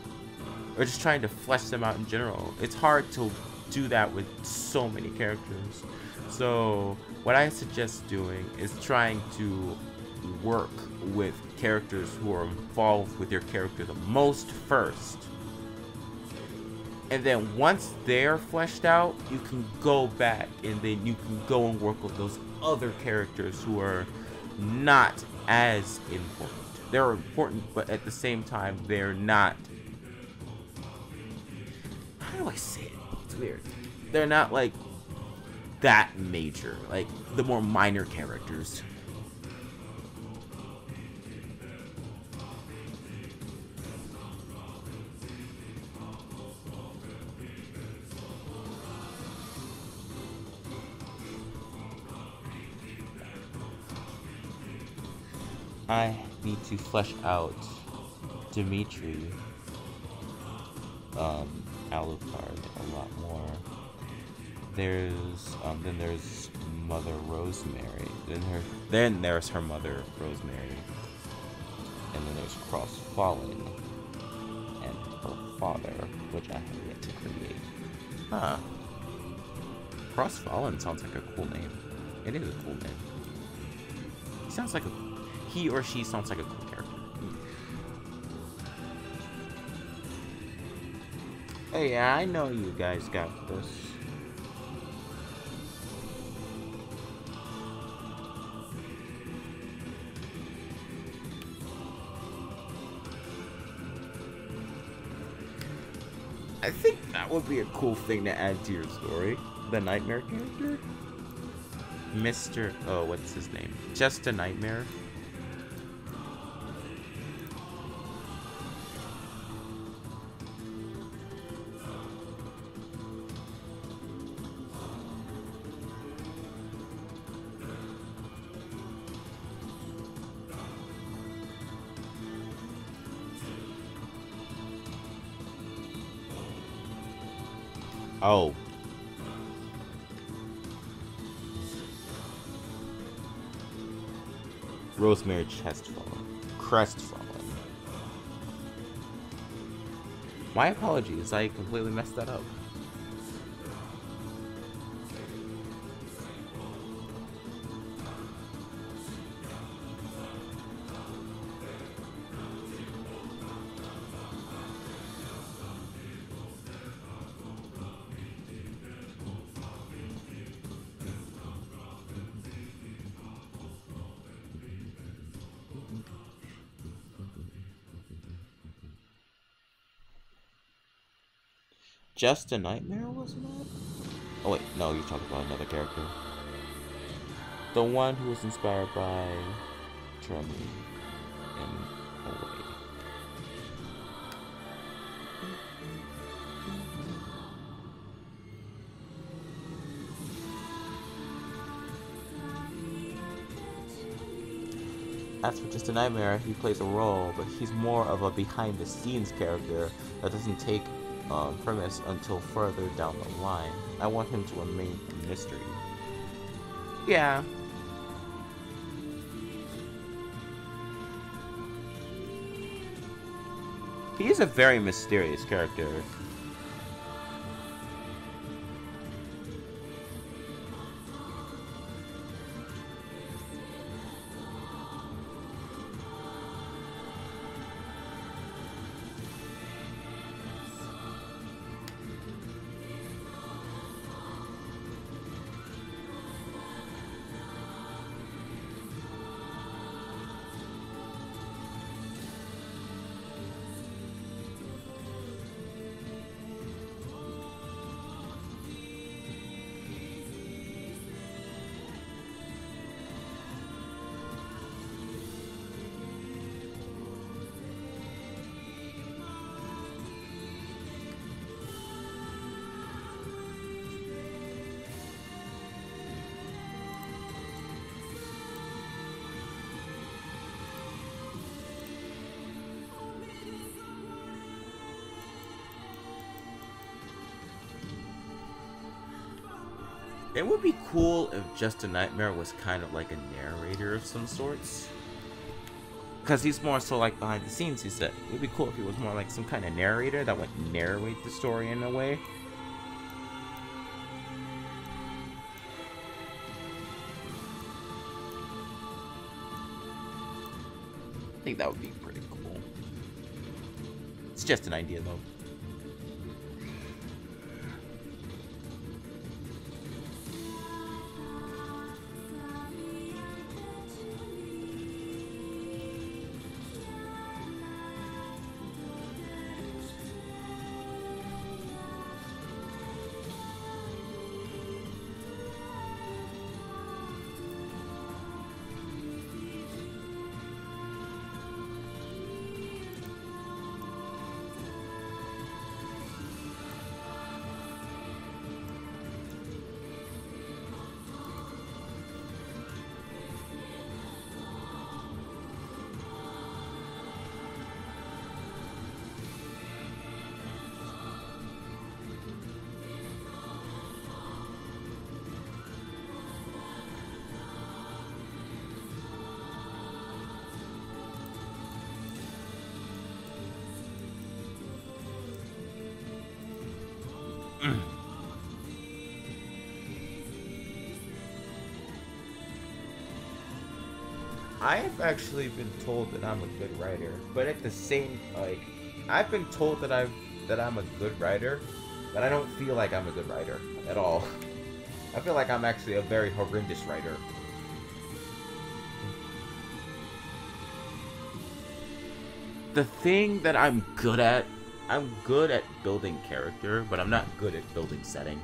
or just trying to flesh them out in general, it's hard to do that with so many characters. So, what I suggest doing is trying to work with characters who are involved with your character the most first. And then once they're fleshed out, you can go back and then you can go and work with those other characters who are not as important. They're important, but at the same time, they're not... How do I say it? It's weird. They're not, like, that major. Like, the more minor characters. I need to flesh out Dimitri, Alucard a lot more. Then there's Mother Rosemary. Then there's her mother Rosemary, and then there's Crossfallen and her father, which I have yet to create. Frostfallen sounds like a cool name. It is a cool name. He or she sounds like a cool character. Hey, yeah, I know you guys got this. I think that would be a cool thing to add to your story. The Nightmare character? Mr. Oh, what's his name? Just a Nightmare? Oh. Rosemary Crestfallen. My apologies, I completely messed that up. Just a Nightmare, wasn't it? Oh wait, no, you're talking about another character. The one who was inspired by Trink in a way. As for Just a Nightmare, he plays a role, but he's more of a behind-the-scenes character that doesn't take premise until further down the line. I want him to remain a mystery. Yeah. He is a very mysterious character. It would be cool if Just a Nightmare was kind of like a narrator of some sorts. Because he's more so like behind the scenes, he said. It would be cool if he was more like some kind of narrator that would narrate the story in a way. I think that would be pretty cool. It's just an idea though. I've actually been told that I'm a good writer, but at the same, like, I've been told that I'm a good writer, but I don't feel like I'm a good writer at all. I feel like I'm actually a very horrendous writer. The thing that I'm good at building character, but I'm not good at building setting.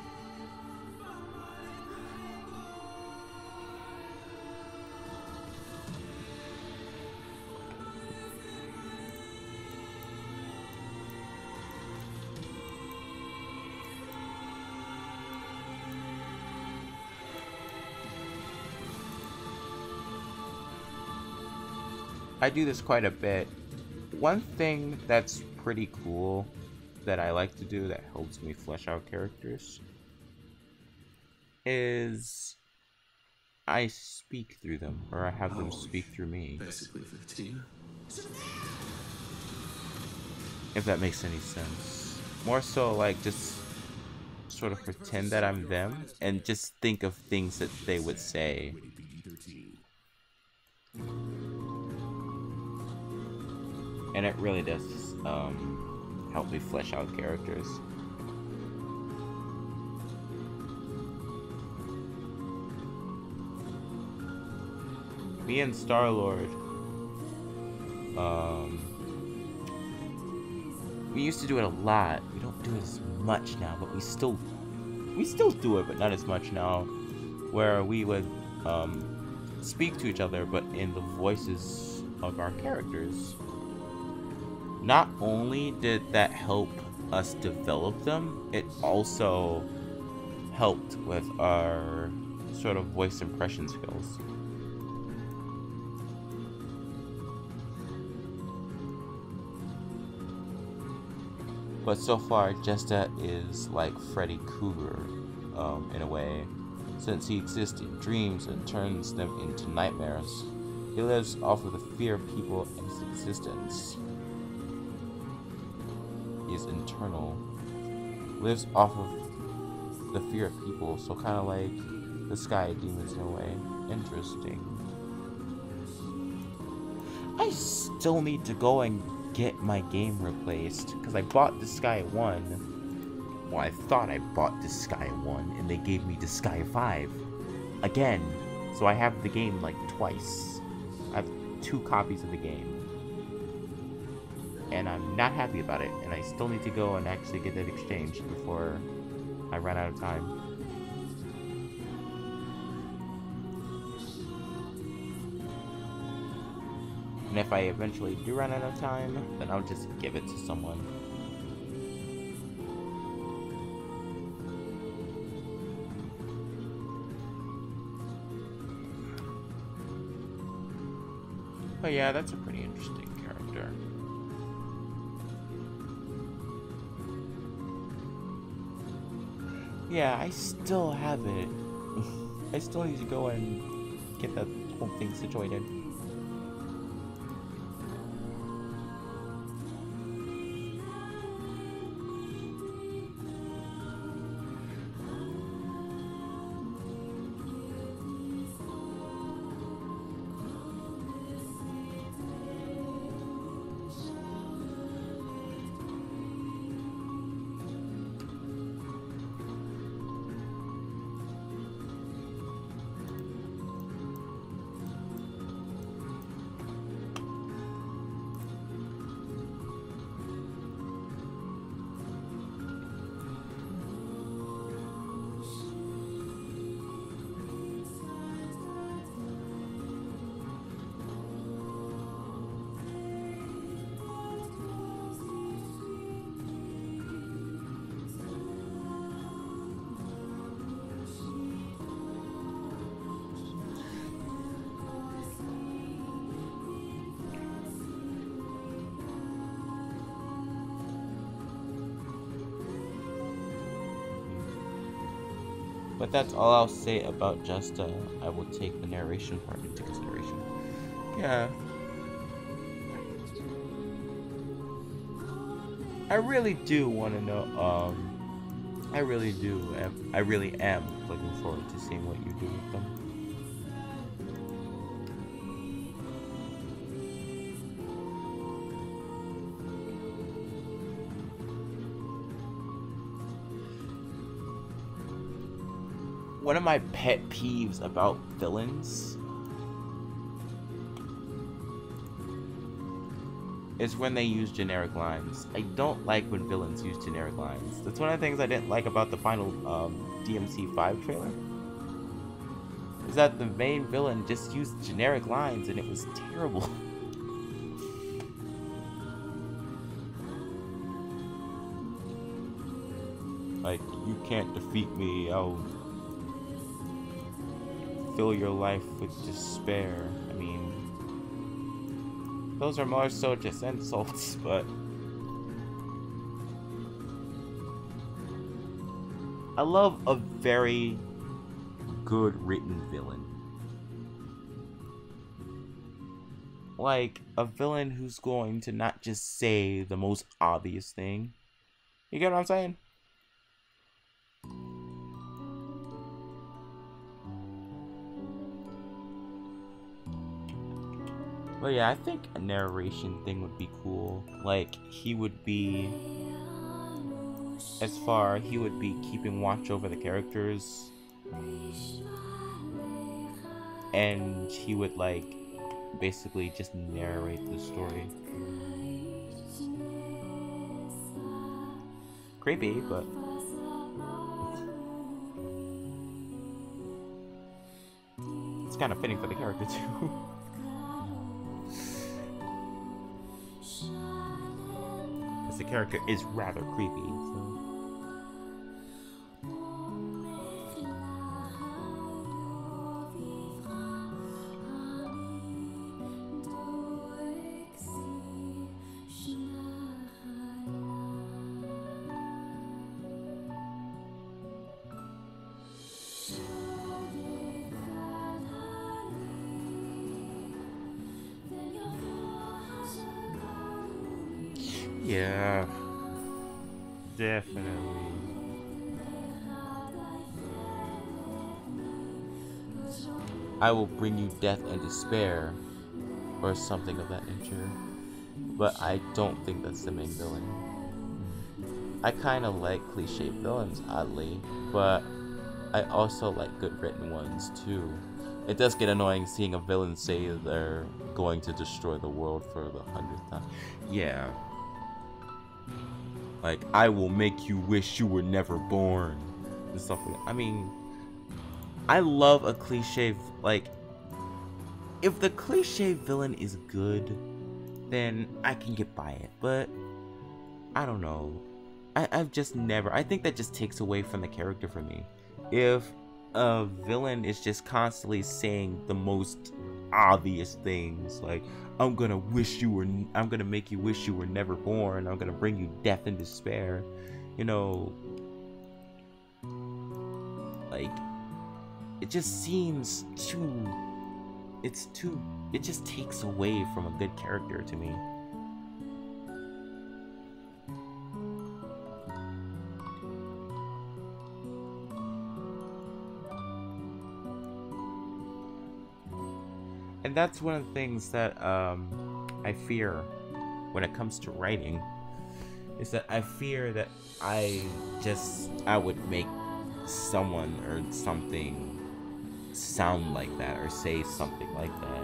I do this quite a bit. One thing that's pretty cool that I like to do that helps me flesh out characters is I speak through them, or I have them speak through me. Basically 15. If that makes any sense. More so like just sort of pretend that I'm them and just think of things that they would say. And it really does help me flesh out characters. Me and Star-Lord, we used to do it a lot. We don't do it as much now, but we still do it, but not as much now. Where we would speak to each other, but in the voices of our characters. Not only did that help us develop them, it also helped with our sort of voice impression skills. But so far, Jesta is like Freddy Krueger, in a way, since he exists in dreams and turns them into nightmares. He lives off of the fear of people and his existence. He is internal. Lives off of the fear of people, so kind of like the Sky Demons in a way. Interesting. I still need to go and get my game replaced, because I bought Disgaea 1. Well, I thought I bought Disgaea 1, and they gave me Disgaea 5. Again. So I have the game like twice. I have 2 copies of the game. And I'm not happy about it, and I still need to go and actually get that exchanged before I run out of time. And if I eventually do run out of time, then I'll just give it to someone. But yeah, that's a pretty interesting character. Yeah, I still have it. I still need to go and get that whole thing situated. But that's all I'll say about Jesta. I will take the narration part into consideration. Yeah. I really do want to know, I really do. I really am looking forward to seeing what you do with them. one of my pet peeves about villains is when they use generic lines. I don't like when villains use generic lines. That's one of the things I didn't like about the final DMC5 trailer. Is that the main villain just used generic lines and it was terrible. Like, you can't defeat me, I'll fill your life with despair. I mean, those are more so just insults, but I love a very good written villain. Like, a villain who's going to not just say the most obvious thing. You get what I'm saying? But yeah, I think a narration thing would be cool. Like, he would be keeping watch over the characters. And he would, like, basically just narrate the story. Creepy, but it's kind of fitting for the character, too. The character is rather creepy, so. Yeah, definitely. I will bring you death and despair, or something of that nature. But I don't think that's the main villain. I kind of like cliche villains, oddly, but I also like good written ones too. It does get annoying seeing a villain say they're going to destroy the world for the 100th time. Yeah. Like, I will make you wish you were never born. And stuff like that. I mean, I love a cliche, like, if the cliche villain is good, then I can get by it. But, I don't know. I've just never, I think that just takes away from the character for me. If a villain is just constantly saying the most obvious things, like, I'm gonna make you wish you were never born, I'm gonna bring you death and despair, you know, like, it just seems it just takes away from a good character to me. And that's one of the things that I fear when it comes to writing, is that I fear that I would make someone or something sound like that or say something like that.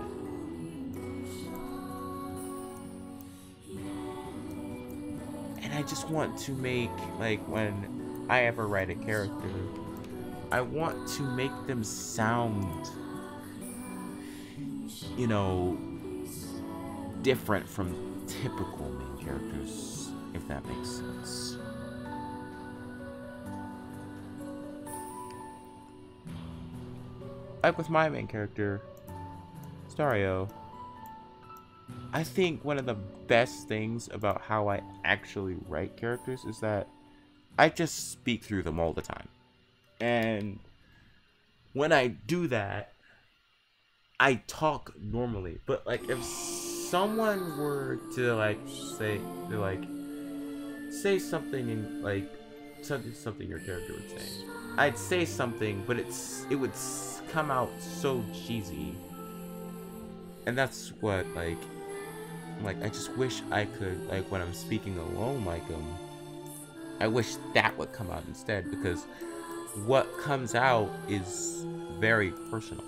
And I just want to make, like, when I ever write a character, I want to make them sound, you know, different from typical main characters, if that makes sense. Like with my main character, Stario, I think one of the best things about how I actually write characters is that I just speak through them all the time. And when I do that, I talk normally. But like, if someone were to say something in like something your character would say, I'd say something, but it would come out so cheesy. And that's what, like I just wish I could, like, when I'm speaking alone like him, I wish that would come out instead, because what comes out is very personal.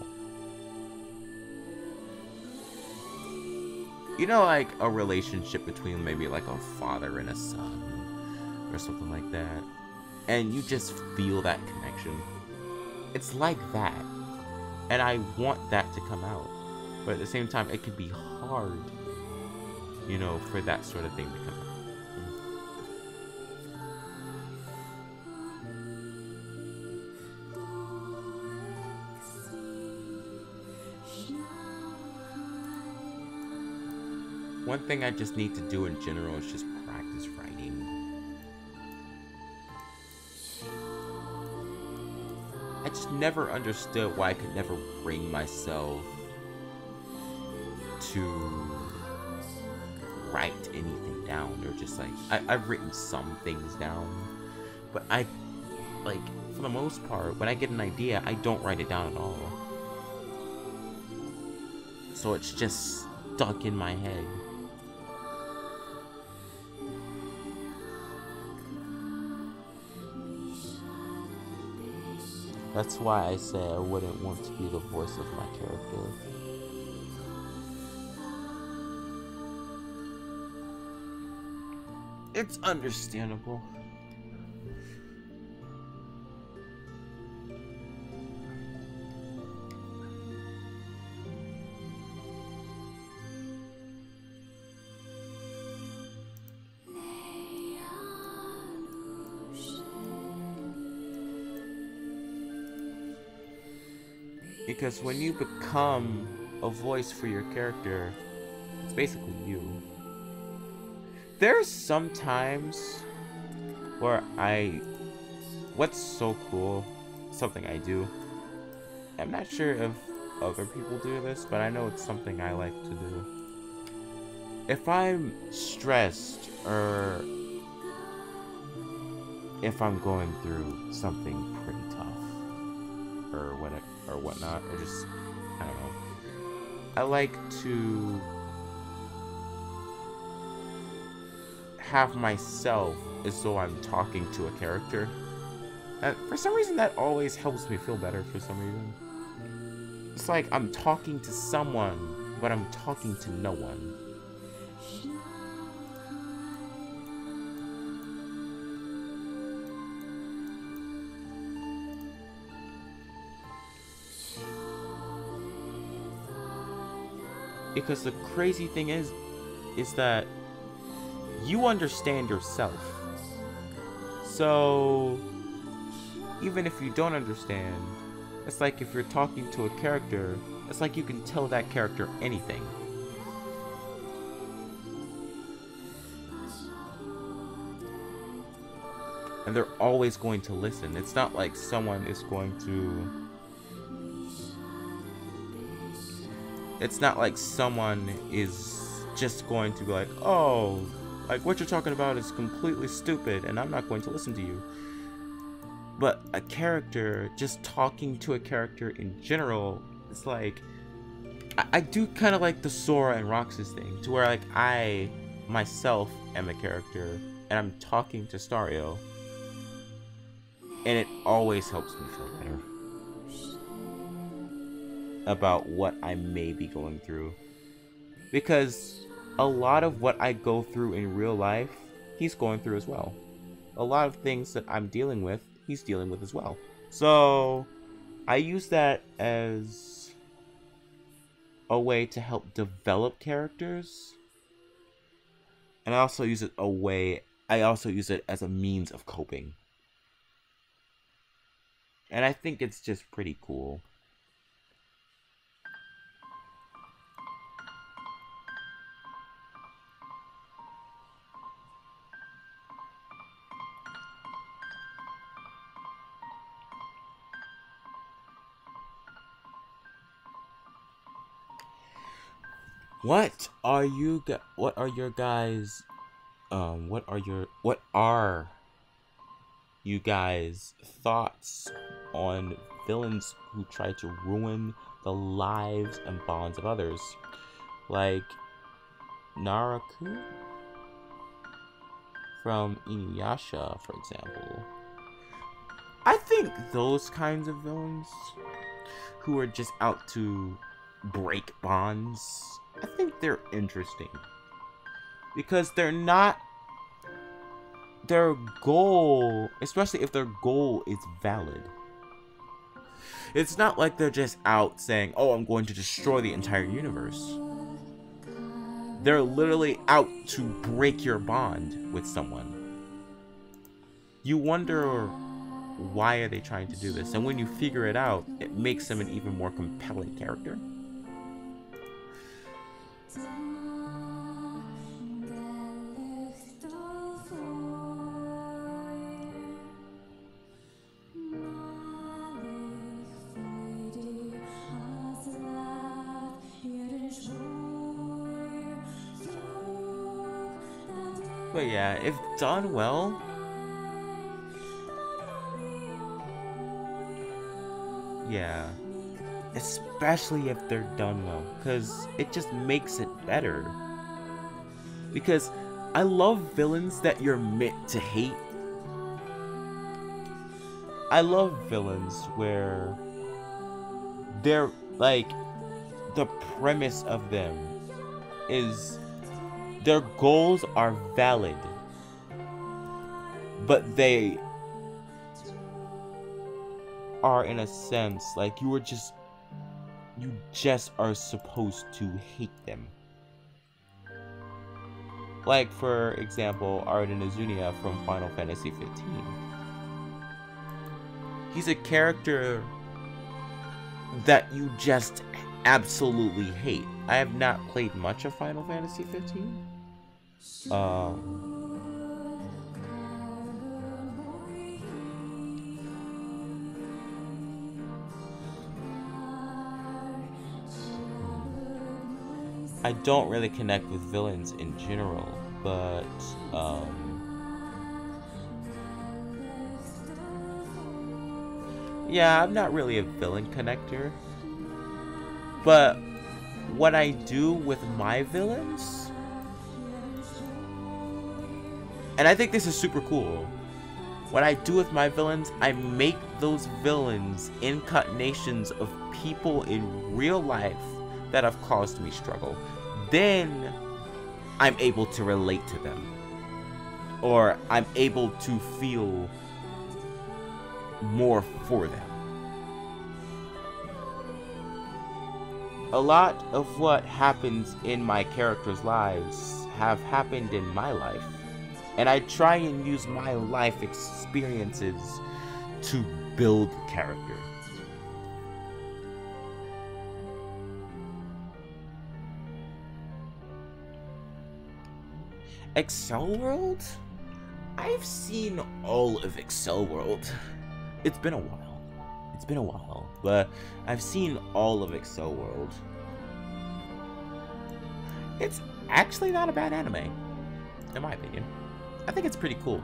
You know, like a relationship between maybe like a father and a son or something like that, and you just feel that connection. It's like that, and I want that to come out, but at the same time it can be hard, you know, for that sort of thing to come out. One thing I just need to do in general is just practice writing. I just never understood why I could never bring myself to write anything down, or just like, I've written some things down, but I, like, for the most part, when I get an idea, I don't write it down at all. So it's just stuck in my head. That's why I say I wouldn't want to be the voice of my character. It's understandable. Because when you become a voice for your character, it's basically you. There's some times where what's so cool, something I do, I'm not sure if other people do this, but I know it's something I like to do. If I'm stressed, or if I'm going through something pretty tough, or whatnot, or just, I don't know, I like to have myself as though I'm talking to a character. And for some reason that always helps me feel better for some reason. It's like I'm talking to someone, but I'm talking to no one. Because the crazy thing is that you understand yourself. So even if you don't understand, it's like if you're talking to a character, it's like you can tell that character anything. And they're always going to listen. It's not like someone is going to... It's not like someone is just going to be like, oh, like what you're talking about is completely stupid and I'm not going to listen to you. But a character, just talking to a character in general, it's like, I do kind of like the Sora and Roxas thing, to where like I myself am a character and I'm talking to Stario, and it always helps me feel better about what I may be going through. Because a lot of what I go through in real life, he's going through as well. A lot of things that I'm dealing with, he's dealing with as well. So I use that as a way to help develop characters. And I also use it as a means of coping. And I think it's just pretty cool. What are you guys' thoughts on villains who try to ruin the lives and bonds of others? Like Naraku from Inuyasha, for example. I think those kinds of villains who are just out to break bonds, I think they're interesting. Because they're not... Their goal, especially if their goal is valid. It's not like they're just out saying, oh, I'm going to destroy the entire universe. They're literally out to break your bond with someone. You wonder, why are they trying to do this? And when you figure it out, it makes them an even more compelling character. But yeah, if done well, yeah, especially if they're done well, because it just makes it better. Because I love villains that you're meant to hate. I love villains where they're like, the premise of them is their goals are valid, but they are, in a sense, like you just are supposed to hate them. Like, for example, Arden Azunia from Final Fantasy 15. He's a character that you just absolutely hate. I have not played much of Final Fantasy 15. I don't really connect with villains in general, but yeah, I'm not really a villain connector. But what I do with my villains, and I think this is super cool, what I do with my villains, I make those villains incarnations of people in real life that have caused me struggle. Then I'm able to relate to them, or I'm able to feel more for them. A lot of what happens in my characters' lives have happened in my life, and I try and use my life experiences to build character. Excel World? I've seen all of Excel World. It's been a while, but I've seen all of Excel World. It's actually not a bad anime, in my opinion. I think it's pretty cool.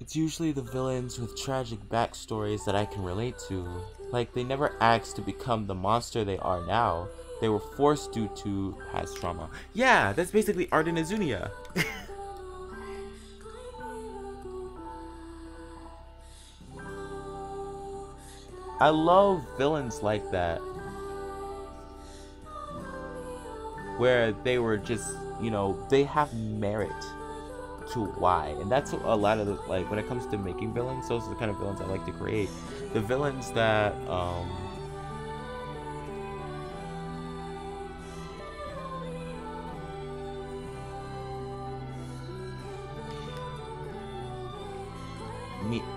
It's usually the villains with tragic backstories that I can relate to. Like, they never asked to become the monster they are now. They were forced due to past trauma. Yeah, that's basically Arden Azunia. I love villains like that, where they were just, you know, they have merit to why, and that's a lot of the, like, when it comes to making villains, those are the kind of villains I like to create. The villains that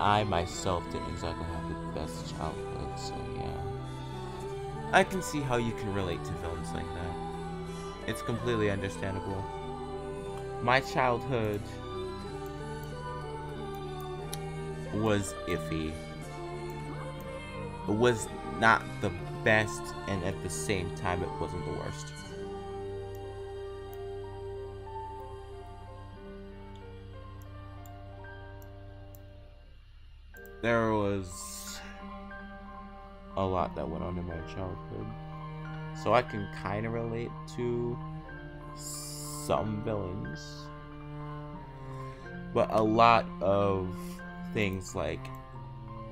I myself didn't exactly have the best childhood, so yeah, I can see how you can relate to villains like that. It's completely understandable. My childhood was iffy. It was not the best, and at the same time, it wasn't the worst. there was a lot that went on in my childhood. So I can kind of relate to some villains. But a lot of things like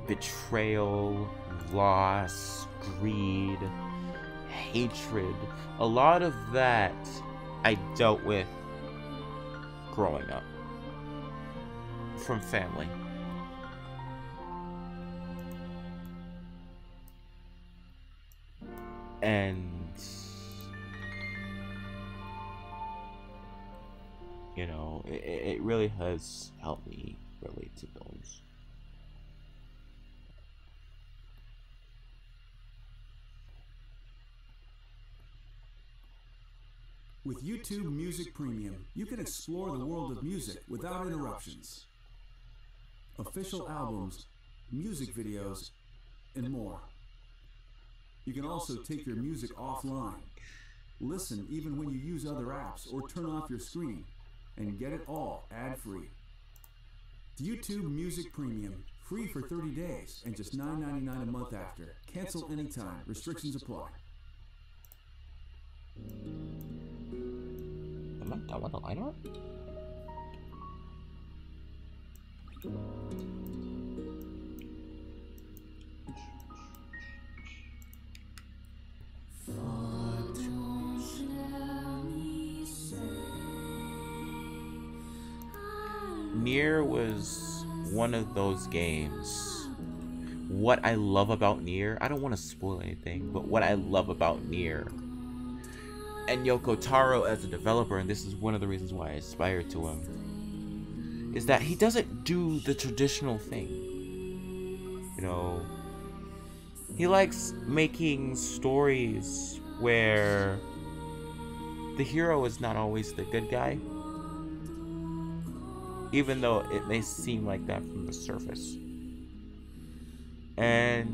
betrayal, loss, greed, hatred, a lot of that I dealt with growing up from family. And you know, it really has helped me relate to villains. With YouTube Music Premium, you can explore the world of music without interruptions. Official albums, music videos, and more. You can also take your music offline, listen even when you use other apps or turn off your screen, and get it all ad-free. YouTube Music Premium, free for 30 days and just $9.99 a month after. Cancel anytime. Restrictions apply. Am I done with the line art? Nier was one of those games. What I love about Nier, I don't want to spoil anything, but what I love about Nier and Yoko Taro as a developer, and this is one of the reasons why I aspire to him, is that he doesn't do the traditional thing. You know, he likes making stories where the hero is not always the good guy, even though it may seem like that from the surface. And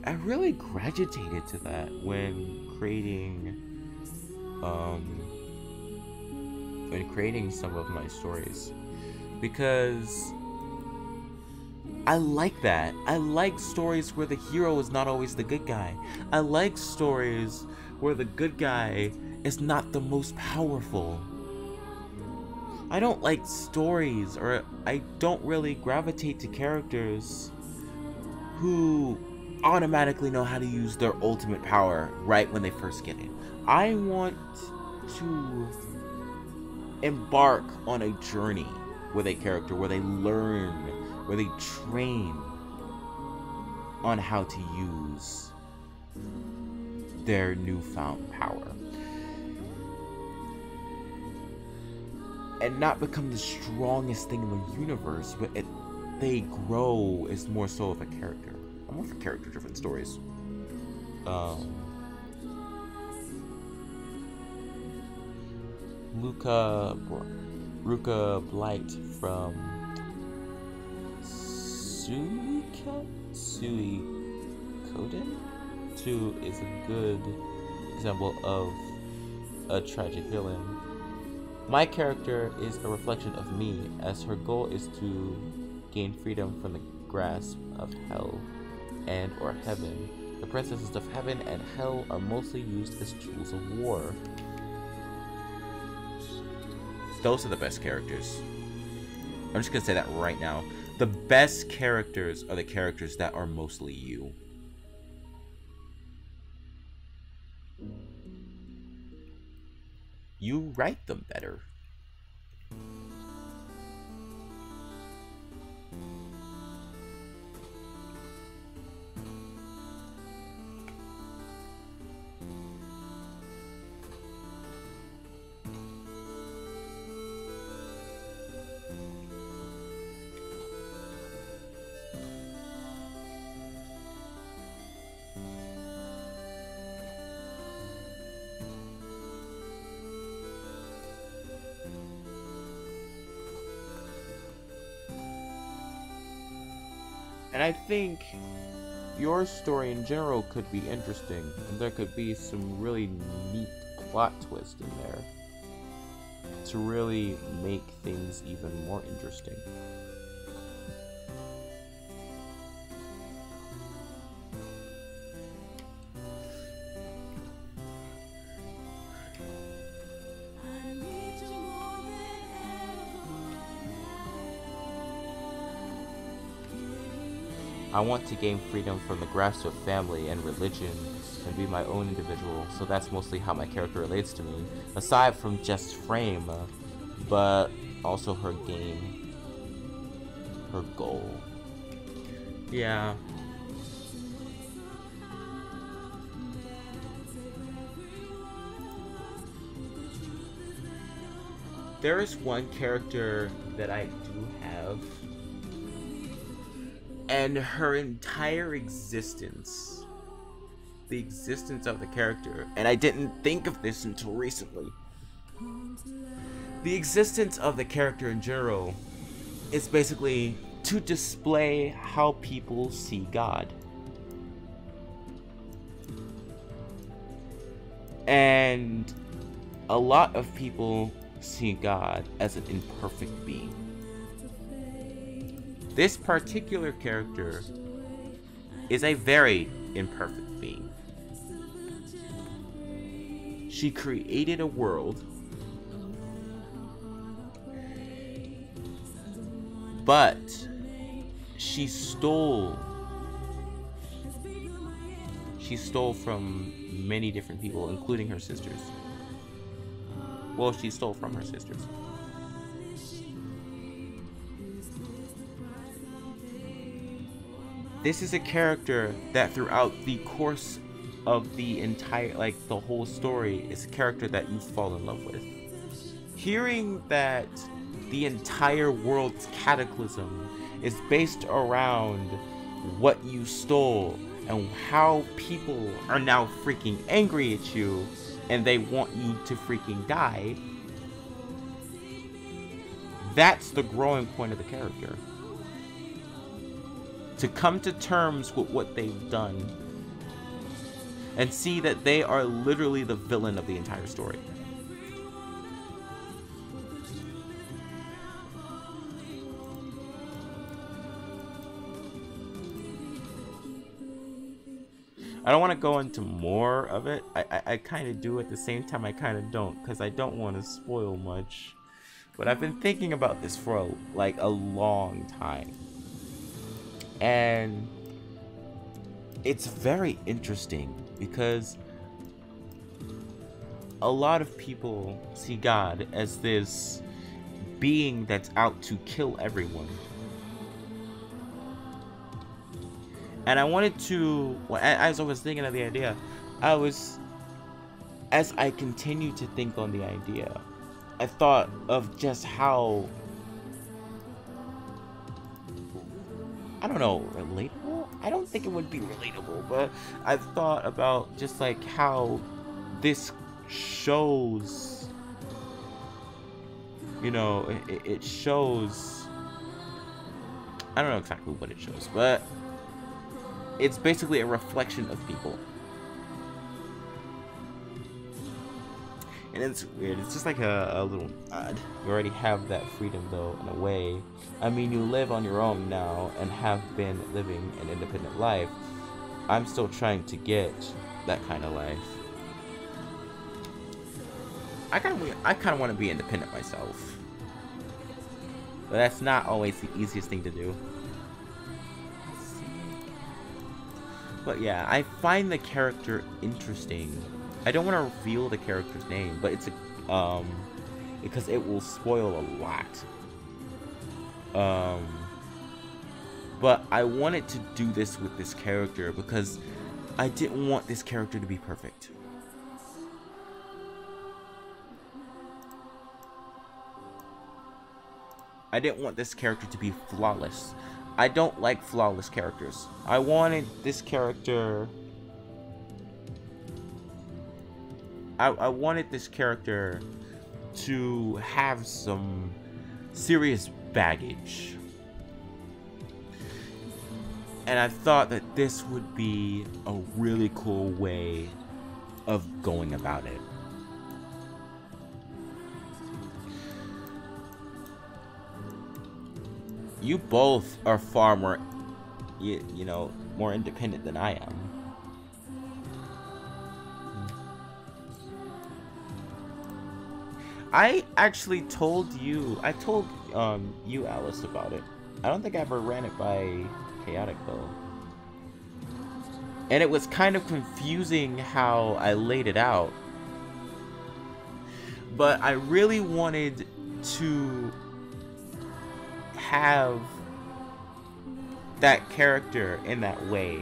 I really gravitated to that when creating some of my stories, because I like that. I like stories where the hero is not always the good guy. I like stories where the good guy is not the most powerful. I don't like stories, or I don't really gravitate to characters who automatically know how to use their ultimate power right when they first get it. I want to embark on a journey with a character where they learn, where they train on how to use their newfound power. And not become the strongest thing in the universe, but they grow as more so of a character. I'm more for character-driven stories. Ruka Blight from Suikoden 2 is a good example of a tragic villain. My character is a reflection of me, as her goal is to gain freedom from the grasp of hell and or heaven. The princesses of heaven and hell are mostly used as tools of war. Those are the best characters. I'm just gonna say that right now. The best characters are the characters that are mostly you. You write them better. And I think your story in general could be interesting, and there could be some really neat plot twist in there to really make things even more interesting. I want to gain freedom from the grasp of family and religion and be my own individual, so that's mostly how my character relates to me, aside from just frame, but also her game, her goal. Yeah. There is one character that I do have, and her entire existence, the existence of the character, and I didn't think of this until recently. The existence of the character in general is basically to display how people see God. And a lot of people see God as an imperfect being. This particular character is a very imperfect being. She created a world, but she stole from many different people, including her sisters. Well, she stole from her sisters. This is a character that throughout the course of the entire, like, the whole story, is a character that you fall in love with. Hearing that the entire world's cataclysm is based around what you stole and how people are now freaking angry at you and they want you to freaking die, that's the growing point of the character. To come to terms with what they've done and see that they are literally the villain of the entire story. I don't want to go into more of it. I kind of do at the same time. I kind of don't, because I don't want to spoil much. But I've been thinking about this for a long time. And it's very interesting because a lot of people see God as this being that's out to kill everyone. And I wanted to, as I was thinking of the idea, as I continued to think on the idea, I thought of just how, I don't know, relatable? I don't think it would be relatable, but I thought about just like how this shows, you know, it shows, I don't know exactly what it shows, but it's basically a reflection of people. And it's weird. It's just like a little odd. You already have that freedom, though, in a way. I mean, you live on your own now and have been living an independent life. I'm still trying to get that kind of life. I kind of want to be independent myself. But that's not always the easiest thing to do. But yeah, I find the character interesting. I don't want to reveal the character's name, but it's a, because it will spoil a lot. But I wanted to do this with this character because I didn't want this character to be perfect. I didn't want this character to be flawless. I don't like flawless characters. I wanted this character... I wanted this character to have some serious baggage. And I thought that this would be a really cool way of going about it. You both are far more, you know, more independent than I am. I actually told you, you, Alice, about it. I don't think I ever ran it by Chaotic, though. And it was kind of confusing how I laid it out. But I really wanted to have that character in that way.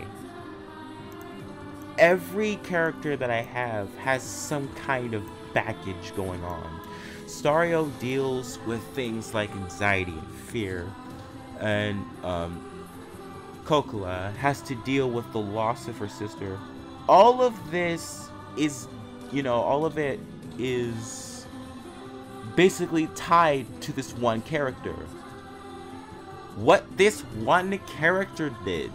Every character that I have has some kind of baggage going on. Stario deals with things like anxiety and fear, and Cocola has to deal with the loss of her sister. All of this is, all of it is basically tied to this one character. What this one character did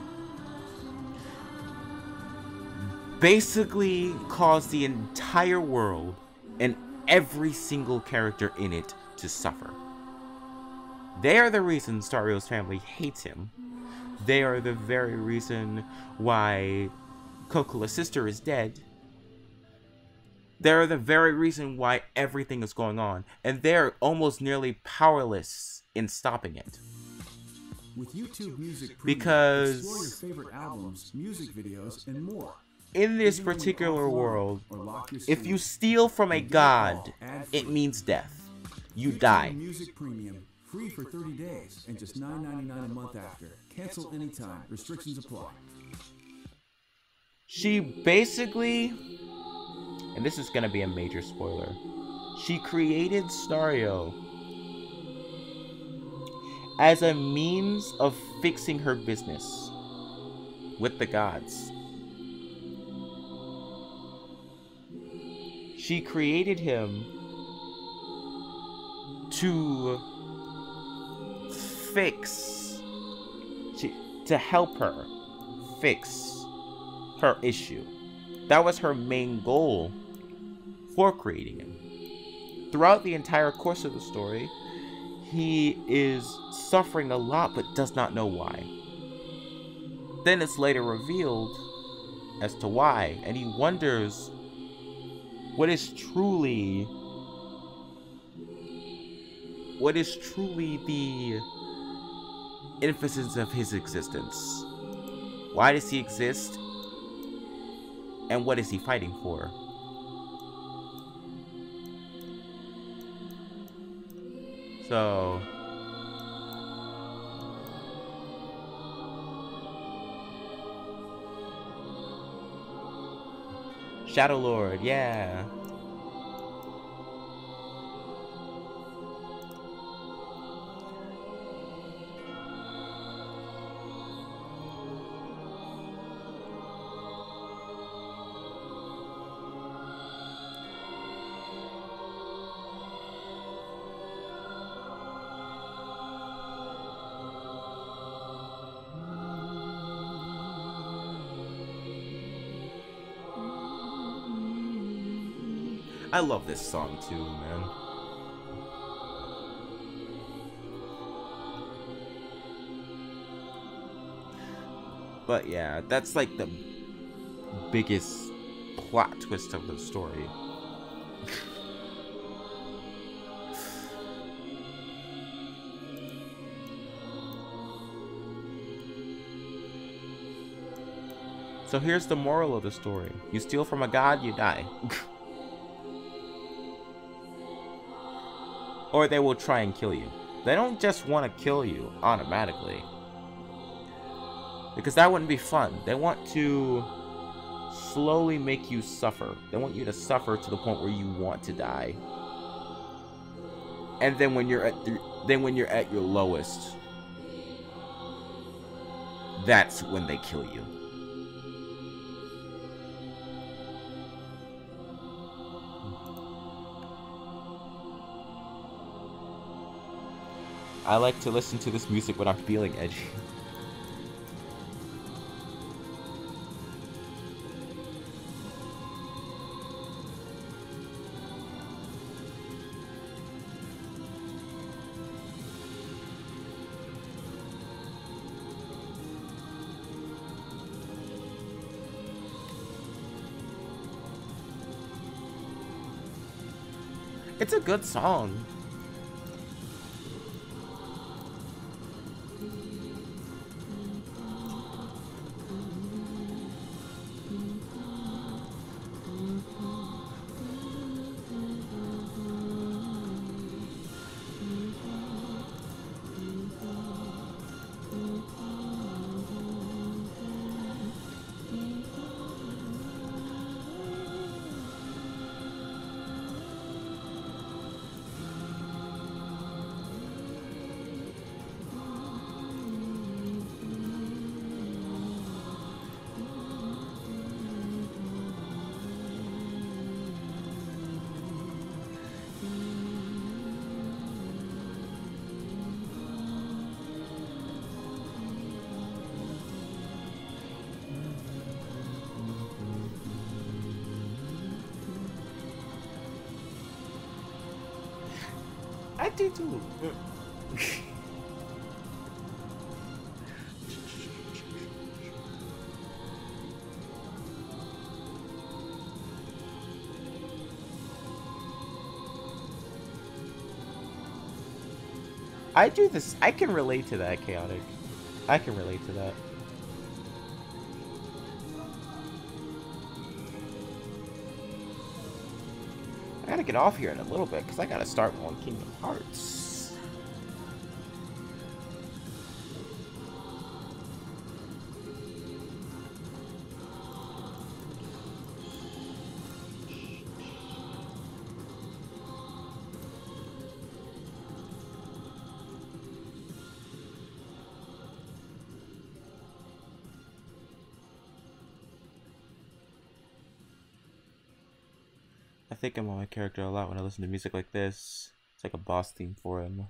basically caused the entire world and every single character in it to suffer. They are the reason Stario's family hates him. They are the very reason why Cocola's sister is dead. They're the very reason why everything is going on, and they're almost nearly powerless in stopping it. With YouTube Music Premium, Because explore your favorite albums, music videos, and more. in this particular world, if you steal from a god, it means death. You die. Music Premium, free for 30 days and just $9.99 a month after. Cancel anytime. Restrictions apply. She basically, and this is going to be a major spoiler, she created Stario as a means of fixing her business with the gods. She created him to to help her fix her issue. That was her main goal for creating him. Throughout the entire course of the story, he is suffering a lot but does not know why. Then it's later revealed as to why, and he wonders what is truly the emphasis of his existence. Why does he exist? And what is he fighting for? So Shadow Lord, yeah. I love this song too, man. But yeah, that's like the biggest plot twist of the story. So here's the moral of the story. You steal from a god, you die. Or they will try and kill you. They don't just want to kill you automatically, because that wouldn't be fun. They want to slowly make you suffer. They want you to suffer to the point where you want to die. And then when you're at your lowest, that's when they kill you. I like to listen to this music when I'm feeling edgy. It's a good song. I do too. I do this. I can relate to that, Chaotic. I can relate to that. I gotta get off here in a little bit because I gotta start on Kingdom Hearts. I think I'm on my character a lot when I listen to music like this. It's like a boss theme for him.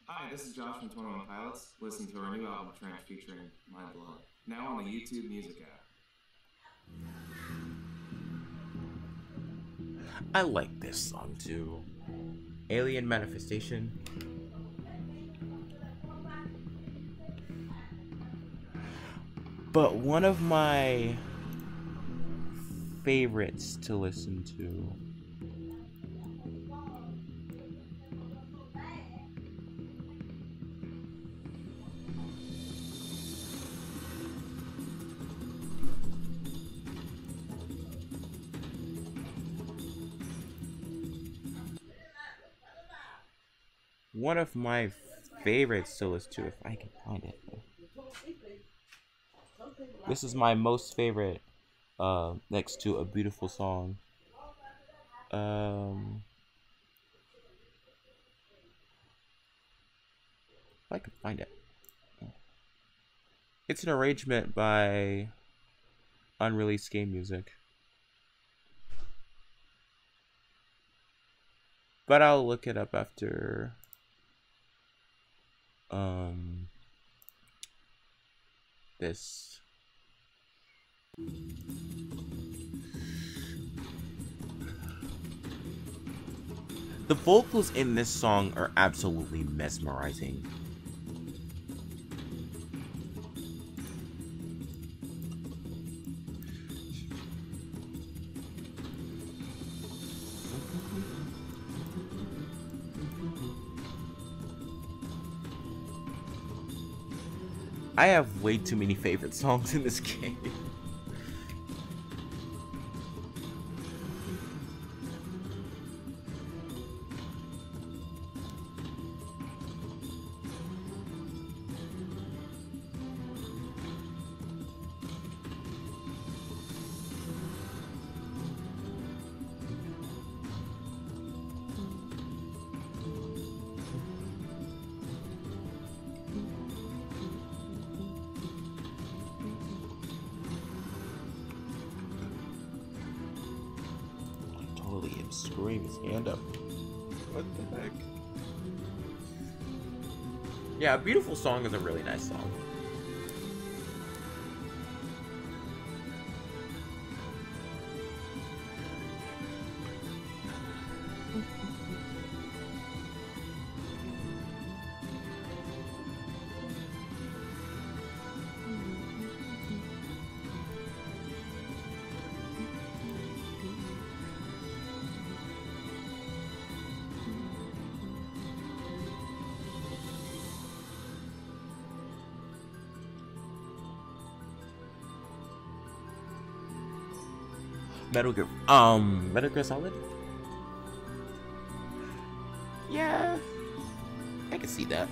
Hi, this is Josh from 21 Pilots. Listen to our new album, Trink, featuring My Blood. Now on the YouTube Music app. I like this song too. Alien Manifestation. But one of my favorites to listen to if I can find it. This is my most favorite next to A Beautiful Song. If I can find it. It's an arrangement by unreleased game music. But I'll look it up after this. The vocals in this song are absolutely mesmerizing. I have way too many favorite songs in this game. Screwing his hand up. What the heck? Yeah, A Beautiful Song is a really nice song. Metal Gear Solid? Yeah, I can see that.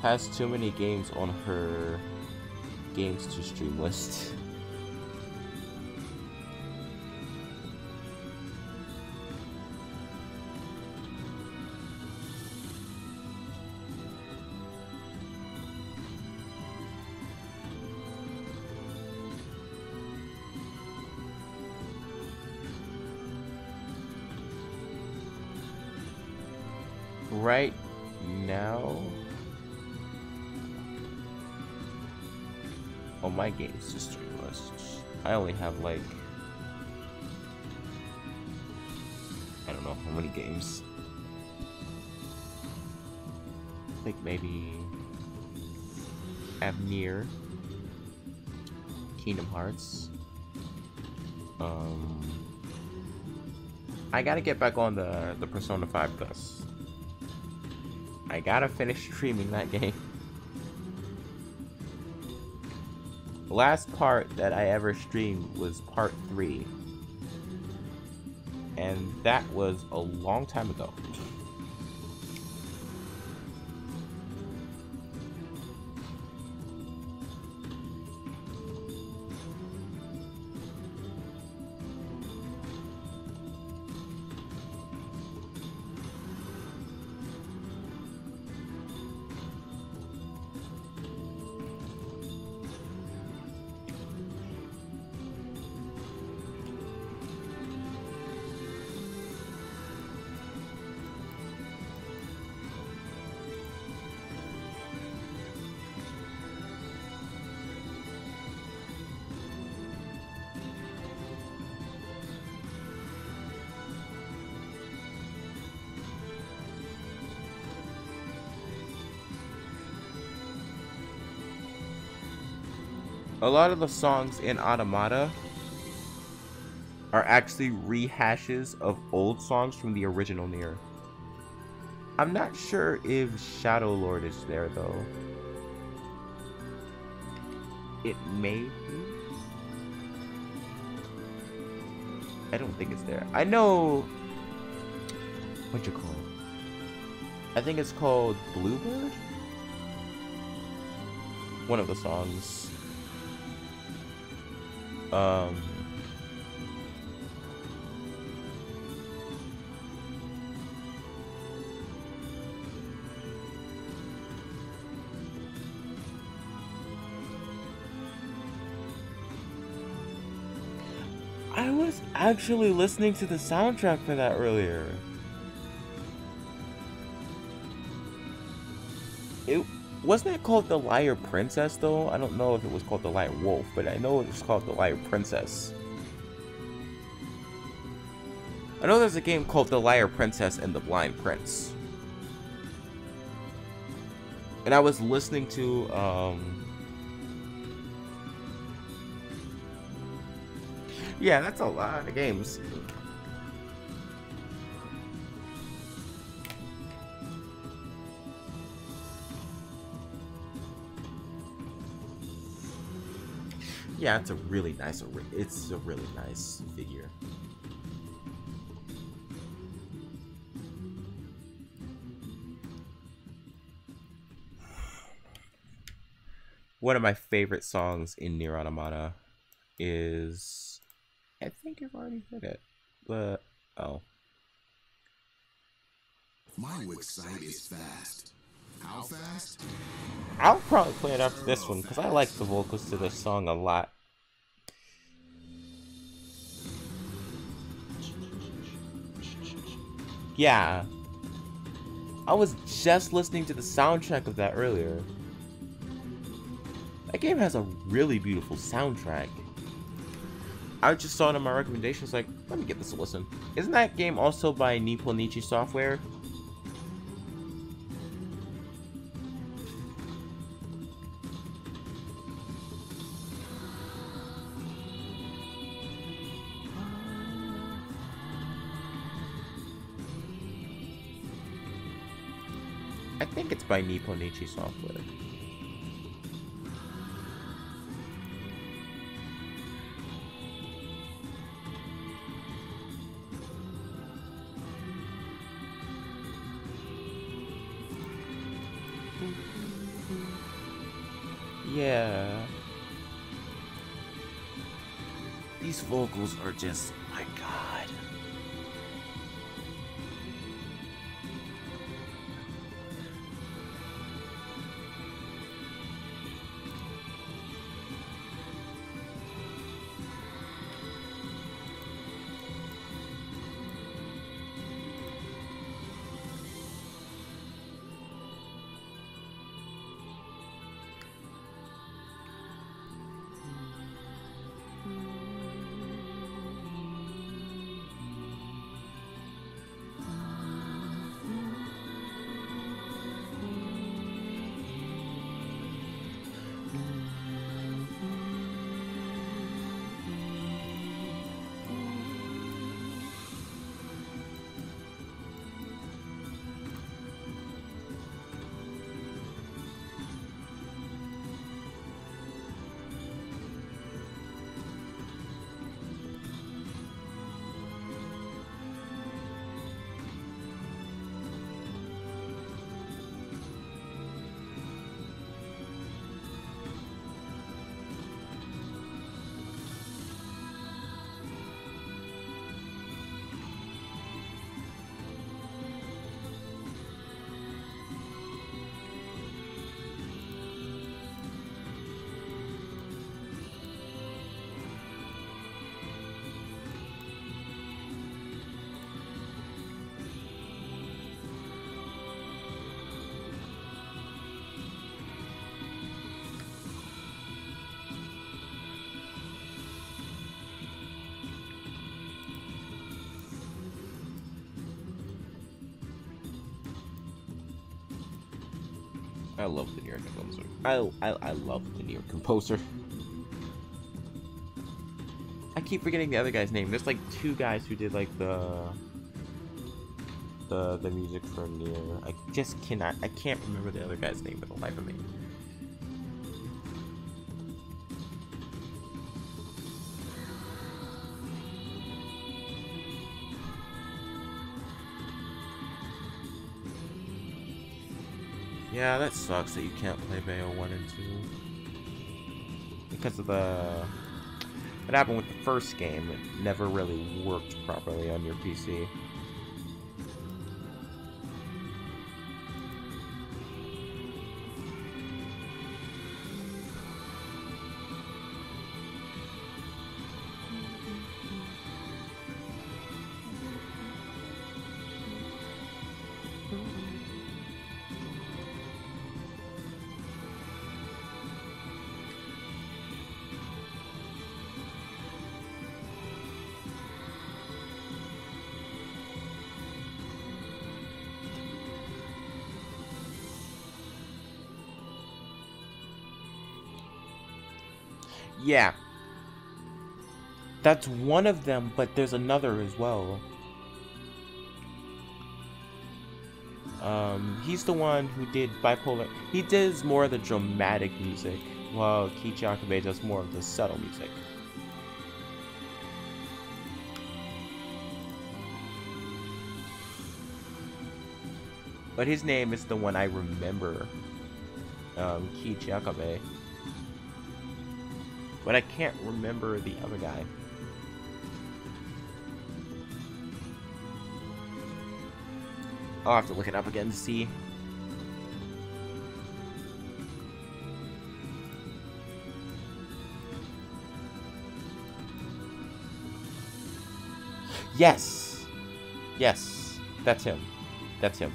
Has too many games on her games to stream list. right now on my games history list, I only have like, I don't know how many games. I think maybe Nier, Kingdom Hearts. I gotta get back on the Persona 5 Plus. I gotta finish streaming that game. The last part that I ever streamed was part 3. And that was a long time ago. A lot of the songs in Automata are actually rehashes of old songs from the original Nier. I'm not sure if Shadow Lord is there though. It may be. I don't think it's there. I know. What you call it? I think it's called Bluebird. One of the songs. I was actually listening to the soundtrack for that earlier. Wasn't it called The Liar Princess though? I don't know if it was called The Liar Wolf, but I know it was called The Liar Princess. I know there's a game called The Liar Princess and the Blind Prince. And I was listening to, yeah, that's a lot of games. Yeah, it's a really nice figure. One of my favorite songs in Nier Automata is, I think I've already heard it, but oh. My Wix site is fast. How fast? I'll probably play it after this one because I like the vocals to this song a lot. Yeah. I was just listening to the soundtrack of that earlier. That game has a really beautiful soundtrack. I just saw it in my recommendations, like, let me give this a listen. Isn't that game also by Nipponichi Software? I think it's by Nipponichi Software. Yeah. These vocals are just, my God. I love the Nier composer. I love the Nier composer. I keep forgetting the other guy's name. There's like 2 guys who did like the music for Nier. I can't remember the other guy's name for the life of me. Yeah, that sucks that you can't play Bayo 1 and 2. Because of what happened with the first game, it never really worked properly on your PC. Yeah. That's one of them, but there's another as well. He's the one who did Bipolar. He does more of the dramatic music, while Kiichi Akabe does more of the subtle music. But his name is the one I remember, Kiichi Akabe. But I can't remember the other guy. I'll have to look it up again to see. Yes! Yes, that's him. That's him.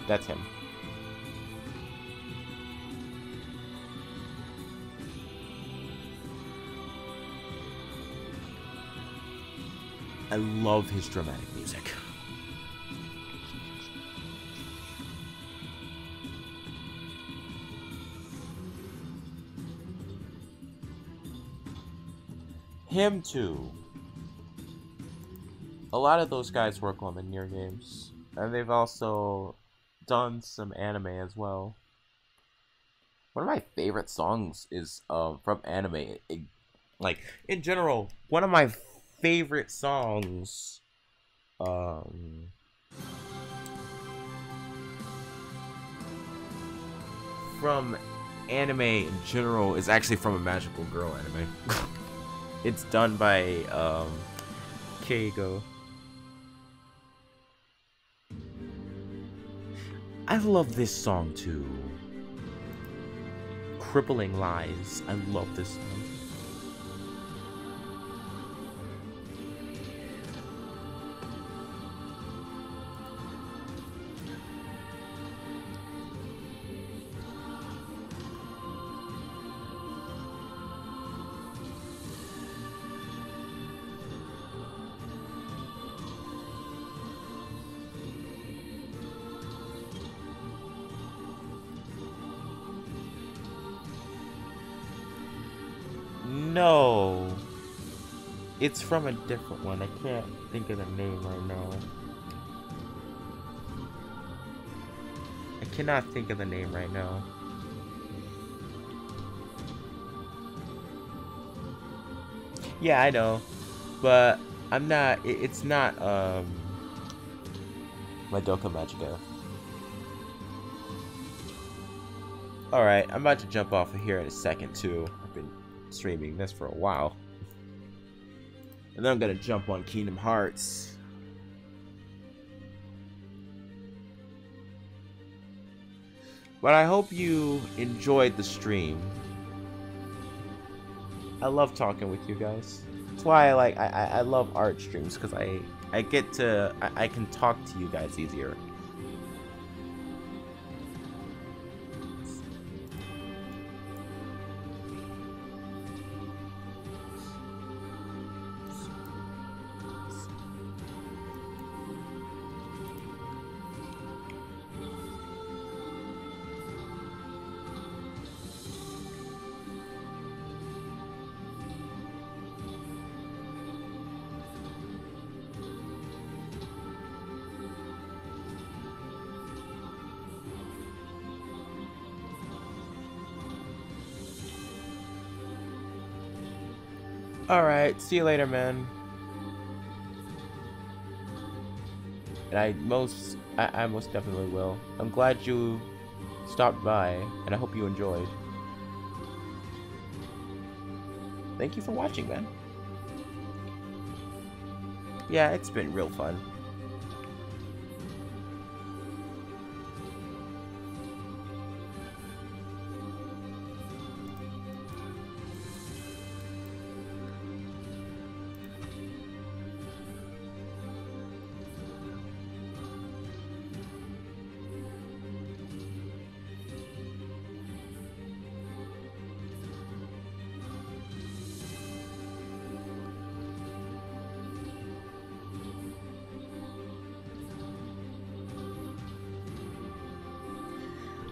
That's him. I love his dramatic music. Him too. A lot of those guys work on the Nier games, and they've also done some anime as well. One of my favorite songs is from anime. Like in general, one of my favorite songs from anime in general is actually from a Magical Girl anime. It's done by Keigo. I love this song too. Crippling Lies. I love this song. No, it's from a different one. I can't think of the name right now. I cannot think of the name right now. Yeah, I know, but I'm not. It's not Madoka Magica. All right, I'm about to jump off of here in a second too. I've been streaming this for a while, and then I'm gonna jump on Kingdom Hearts. But I hope you enjoyed the stream. I love talking with you guys. That's why I love art streams, because I get to I can talk to you guys easier. Alright, see you later, man. And I most definitely will. I'm glad you stopped by, and I hope you enjoyed. Thank you for watching, man. Yeah, it's been real fun.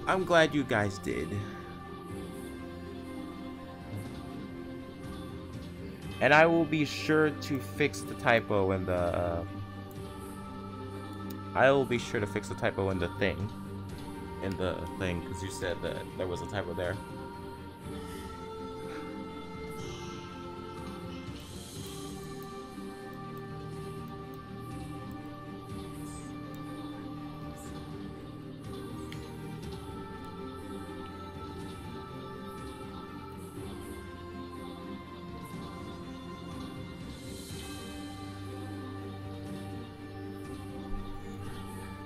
I'm glad you guys did. And I will be sure to fix the typo in the I will be sure to fix the typo in the thing. Because you said that there was a typo there.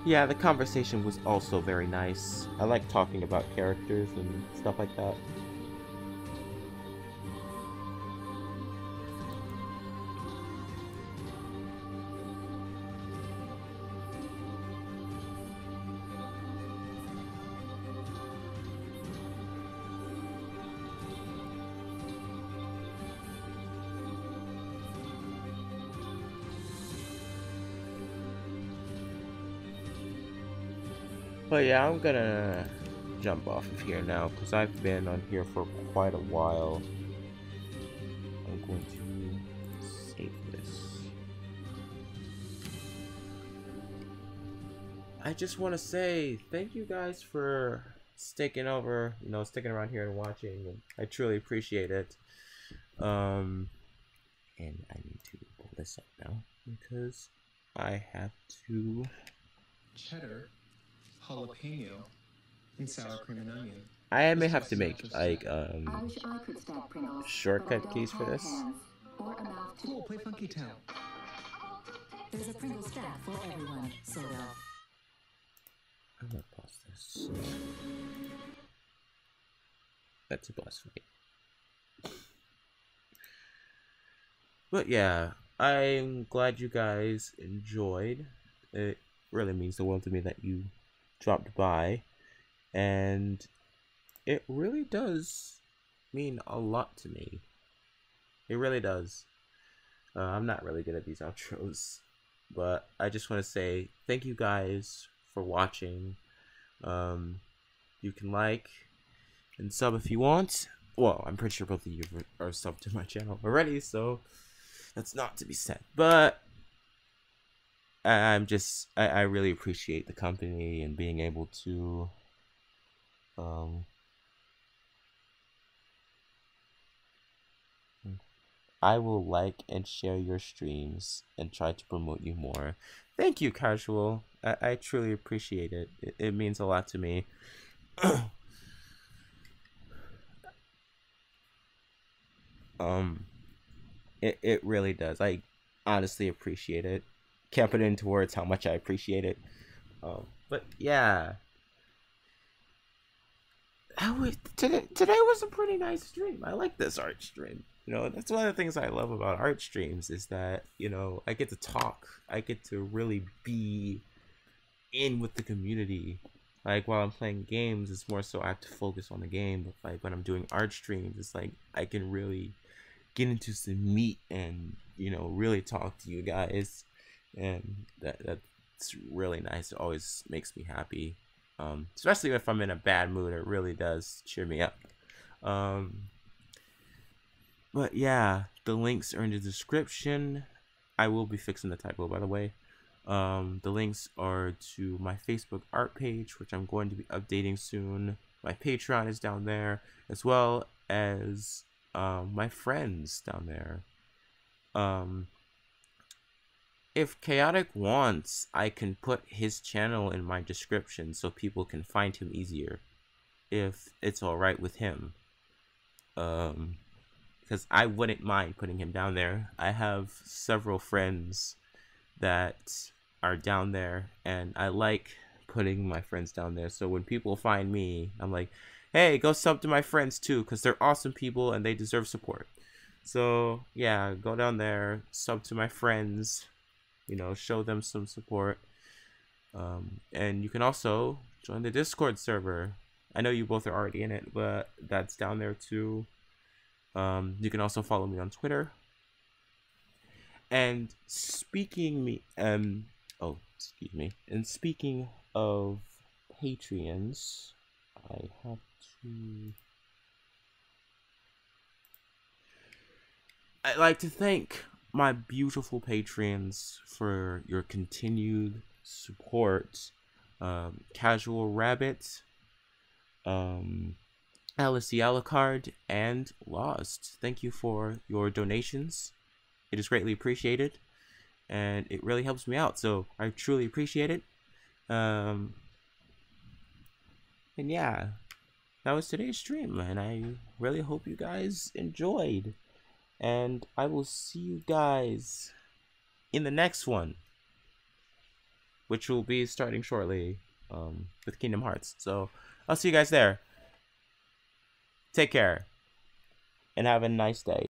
Yeah, the conversation was also very nice. I like talking about characters and stuff like that. But yeah, I'm gonna jump off of here now because I've been on here for quite a while. I'm going to save this. I just want to say thank you guys for sticking around here and watching. I truly appreciate it. And I need to pull this up now because I have to. Cheddar, jalapeno, and sour cream and onion. I may have to make like I wish I could stack Pringles, shortcut but I keys don't for have this. hands or a mouth to... Cool, play Funky Town. There's a Pringle stack for everyone, sort of. I'm gonna pause this. That's a blasphemy. But yeah, I'm glad you guys enjoyed. It really means the world to me that you dropped by, and it really does mean a lot to me. It really does. I'm not really good at these outros, but I just want to say thank you guys for watching. You can like and sub if you want. Well, I'm pretty sure both of you are subbed to my channel already, so that's not to be said. But I really appreciate the company and being able to I will like and share your streams and try to promote you more. Thank you, Casual. I truly appreciate it. It means a lot to me. It really does. I honestly appreciate it. Can't put it into words how much I appreciate it. But yeah. Today was a pretty nice stream. I like this art stream. You know, that's one of the things I love about art streams is that, you know, I get to talk. I get to really be in with the community. Like, while I'm playing games, it's more so I have to focus on the game. But, like, when I'm doing art streams, it's like I can really get into some meat and, you know, really talk to you guys. And that's really nice. It always makes me happy. Especially if I'm in a bad mood, it really does cheer me up. But yeah, the links are in the description. I will be fixing the typo, by the way. The links are to my Facebook art page, which I'm going to be updating soon. My Patreon is down there, as well as my friends down there. If Chaotic wants, I can put his channel in my description so people can find him easier, if it's alright with him. Because I wouldn't mind putting him down there. I have several friends that are down there, and I like putting my friends down there. So when people find me, I'm like, hey, go sub to my friends too, because they're awesome people and they deserve support. So yeah, go down there, sub to my friends, you know, show them some support. And you can also join the Discord server. I know you both are already in it, but that's down there too. You can also follow me on Twitter. And speaking of Patreons, I'd like to thank my beautiful patrons for your continued support. CasualRabbit, Alice Alucard, and Lost. Thank you for your donations. It is greatly appreciated, and it really helps me out, so I truly appreciate it. And yeah, that was today's stream, and I really hope you guys enjoyed. And I will see you guys in the next one, which will be starting shortly with Kingdom Hearts. So I'll see you guys there. Take care, and have a nice day.